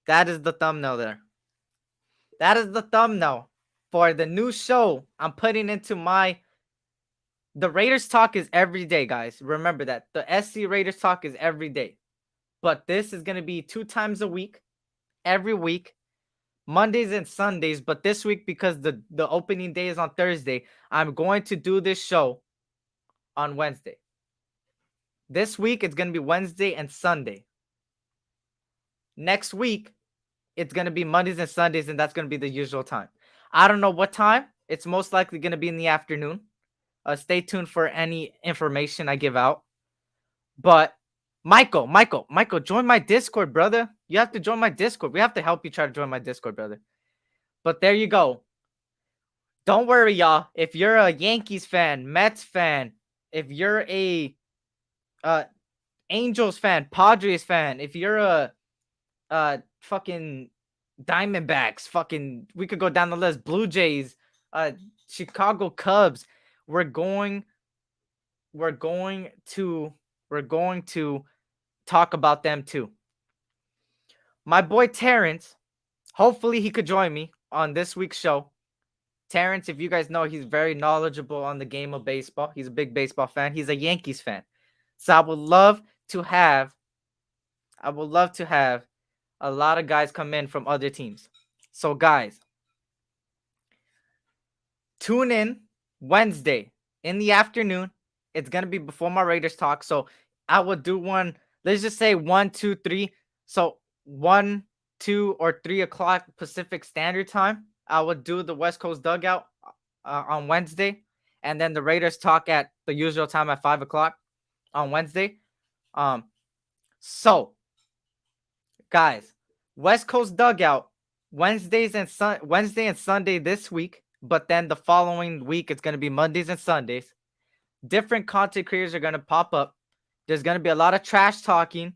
That is the thumbnail there. That is the thumbnail for the new show I'm putting into the Raiders Talk is every day, guys. Remember that. The SC Raiders Talk is every day. But this is going to be 2 times a week, every week, Mondays and Sundays. But this week, because the opening day is on Thursday, I'm going to do this show on Wednesday. This week, it's going to be Wednesday and Sunday. Next week, it's going to be Mondays and Sundays, and that's going to be the usual time. I don't know what time. It's most likely going to be in the afternoon. Stay tuned for any information I give out. But Michael, join my Discord, brother. You have to join my Discord. We have to help you try to join my Discord, brother. But there you go. Don't worry, y'all. If you're a Yankees fan, Mets fan, if you're a Angels fan, Padres fan, if you're a fucking Diamondbacks, fucking we could go down the list. Blue Jays, Chicago Cubs. We're going to talk about them too. My boy Terrence, hopefully he could join me on this week's show. Terrence, if you guys know, he's very knowledgeable on the game of baseball. He's a big baseball fan. He's a Yankees fan. So I would love to have a lot of guys come in from other teams. So guys, tune in Wednesday in the afternoon. It's going to be before my Raiders talk. So I will do one, let's just say 1, 2, 3. So 1, 2, or 3 o'clock Pacific Standard Time. I will do the West Coast Dugout on Wednesday. And then the Raiders talk at the usual time at 5 o'clock on Wednesday. So, guys, West Coast Dugout, Wednesday and Sunday this week. But then the following week, it's going to be Mondays and Sundays. Different content creators are going to pop up. There's going to be a lot of trash talking,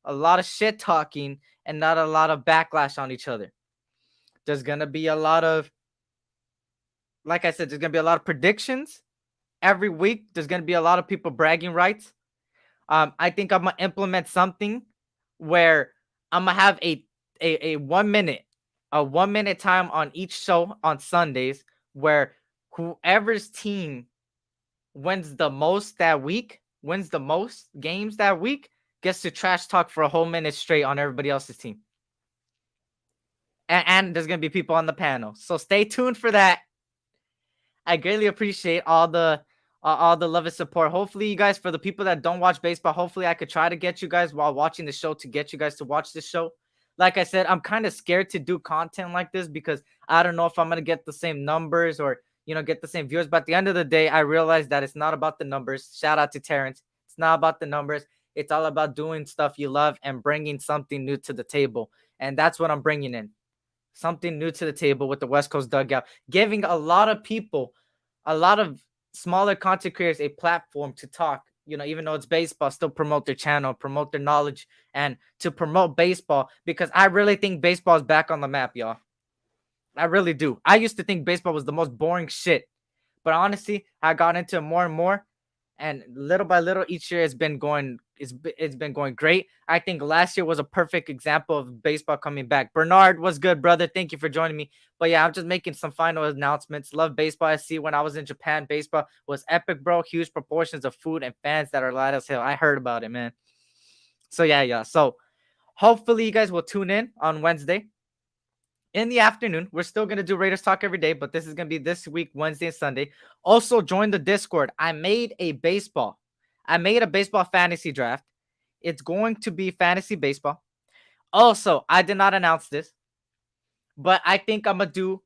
a lot of shit talking, and not a lot of backlash on each other. There's going to be a lot of, like I said, there's going to be a lot of predictions. Every week, there's going to be a lot of people bragging rights. I think I'm going to implement something where I'm going to have a 1 minute, a 1 minute time on each show on Sundays where whoever's team wins the most that week, wins the most games that week, gets to trash talk for a whole minute straight on everybody else's team. And there's going to be people on the panel. So stay tuned for that. I greatly appreciate all the all the love and support. Hopefully, you guys, for the people that don't watch baseball, hopefully I could try to get you guys while watching the show to get you guys to watch this show. Like I said, I'm kind of scared to do content like this because I don't know if I'm gonna get the same numbers or get the same viewers. But at the end of the day, I realized that it's not about the numbers. Shout out to Terrence. It's not about the numbers. It's all about doing stuff you love and bringing something new to the table. And that's what I'm bringing in. Something new to the table with the West Coast Dugout, giving a lot of people, a lot of smaller content creators a platform to talk. Even though it's baseball, still promote their channel, promote their knowledge, and to promote baseball because I really think baseball is back on the map, y'all. I really do. I used to think baseball was the most boring shit, but honestly, I got into it more and more, and little by little, each year it's been going. It's been going great. I think last year was a perfect example of baseball coming back. Bernard, what's good, brother? Thank you for joining me. But yeah, I'm just making some final announcements. Love baseball. I see when I was in Japan, baseball was epic, bro. Huge proportions of food and fans that are light as hell. I heard about it, man. So yeah. So hopefully you guys will tune in on Wednesday in the afternoon. We're still going to do Raiders Talk every day, but this is going to be this week, Wednesday and Sunday. Also, join the Discord. I made a baseball fantasy draft. It's going to be fantasy baseball. Also, I did not announce this, but I think I'm going to do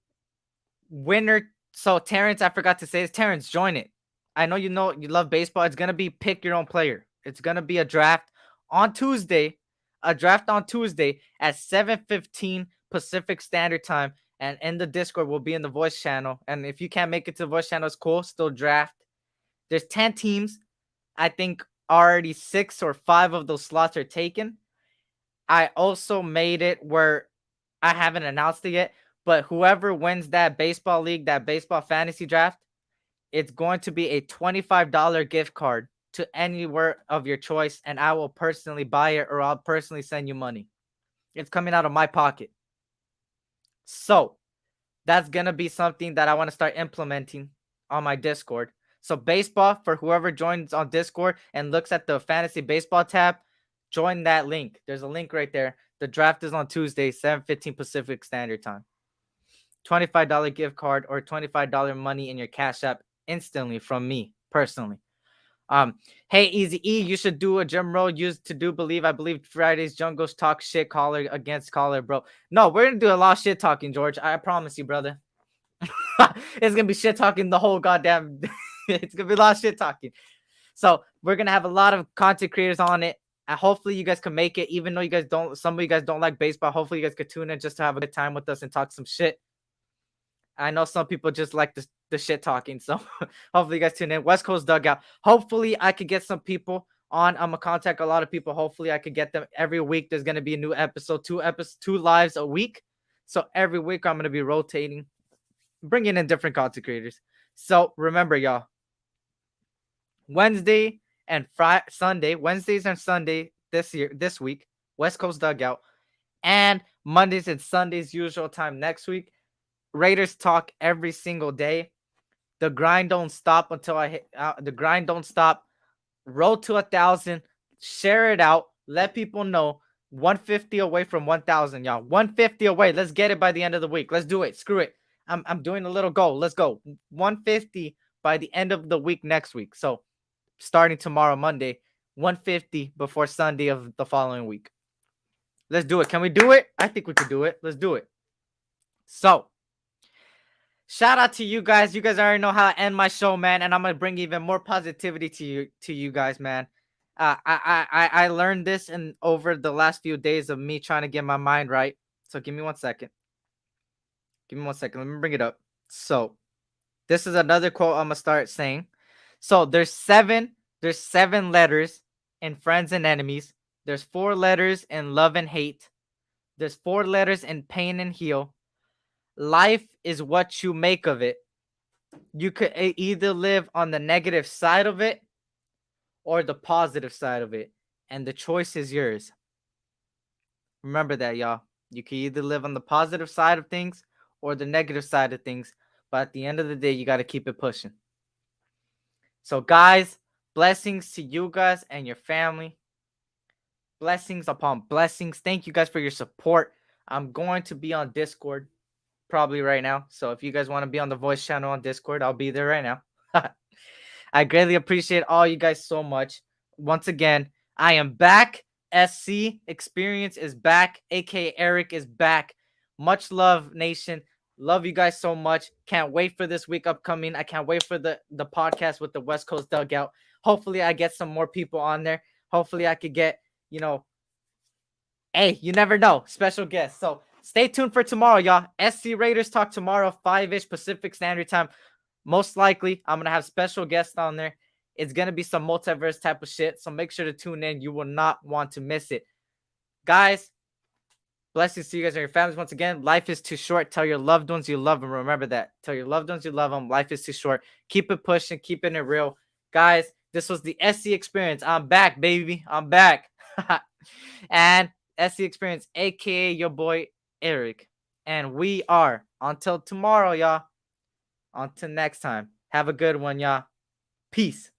winner. So, Terrence, I forgot to say this. Terrence, join it. I know you love baseball. It's going to be pick your own player. It's going to be a draft on Tuesday. At 7:15 Pacific Standard Time. And in the Discord, we'll be in the voice channel. And if you can't make it to the voice channel, it's cool. Still draft. There's 10 teams. I think already 6 or 5 of those slots are taken. I also made it where I haven't announced it yet, but whoever wins that baseball league, that baseball fantasy draft, it's going to be a $25 gift card to anywhere of your choice, and I will personally buy it or I'll personally send you money. It's coming out of my pocket. So that's going to be something that I want to start implementing on my Discord. So baseball, for whoever joins on Discord and looks at the fantasy baseball tab, join that link. There's a link right there. The draft is on Tuesday, 7:15 Pacific Standard Time. $25 gift card or $25 money in your Cash App instantly from me personally. Hey, Easy E, you should do a gym roll used to do believe. I believe Fridays Jungles talk shit caller against caller, bro. No, we're gonna do a lot of shit talking, George. I promise you, brother. It's gonna be shit talking the whole goddamn. It's gonna be a lot of shit talking. So we're gonna have a lot of content creators on it. And hopefully you guys can make it, even though you guys don't. Some of you guys don't like baseball. Hopefully you guys could tune in just to have a good time with us and talk some shit. I know some people just like the shit talking, so hopefully you guys tune in. West Coast Dugout. Hopefully I could get some people on. I'm gonna contact a lot of people. Hopefully I could get them every week. There's gonna be a new episode, two lives a week. So every week I'm gonna be rotating, bringing in different content creators. So remember, y'all, Wednesday and Sunday, Wednesdays and Sunday this week, West Coast Dugout, and Mondays and Sundays usual time next week. Raiders Talk every single day. The grind don't stop until I hit. The grind don't stop. Roll to 1,000. Share it out. Let people know. 150 away from 1,000, y'all. 150 away. Let's get it by the end of the week. Let's do it. Screw it. I'm doing a little goal. Let's go. 150 by the end of the week next week. So starting tomorrow, Monday, 150 before Sunday of the following week. Let's do it. Can we do it? I think we could do it. Let's do it. So shout out to you guys. You guys already know how to end my show, man, and I'm gonna bring even more positivity to you guys, man. I learned this over the last few days of me trying to get my mind right. So give me 1 second. Give me 1 second. Let me bring it up. So this is another quote I'm gonna start saying. So there's seven letters in friends and enemies. There's 4 letters in love and hate. There's 4 letters in pain and heal. Life is what you make of it. You could either live on the negative side of it or the positive side of it, and the choice is yours. Remember that, y'all. You can either live on the positive side of things or the negative side of things, but at the end of the day, you got to keep it pushing. So, guys, blessings to you guys and your family. Blessings upon blessings. Thank you guys for your support. I'm going to be on Discord probably right now. So if you guys want to be on the voice channel on Discord, I'll be there right now. I greatly appreciate all you guys so much. Once again, I am back. SC Experience is back. AKA Eric is back. Much love, nation. Love you guys so much. Can't wait for this week upcoming. I can't wait for the podcast with the West Coast Dugout. Hopefully, I get some more people on there. Hopefully, I could get, hey, you never know, special guests. So stay tuned for tomorrow, y'all. SC Raiders Talk tomorrow, 5-ish Pacific Standard Time. Most likely, I'm going to have special guests on there. It's going to be some multiverse type of shit. So make sure to tune in. You will not want to miss it. Guys, blessings to you guys and your families. Once again, life is too short. Tell your loved ones you love them. Remember that. Tell your loved ones you love them. Life is too short. Keep it pushing. Keeping it real. Guys, this was the SC Experience. I'm back, baby. I'm back. And SC Experience, a.k.a. your boy, Eric. And we are, until tomorrow, y'all. Until next time. Have a good one, y'all. Peace.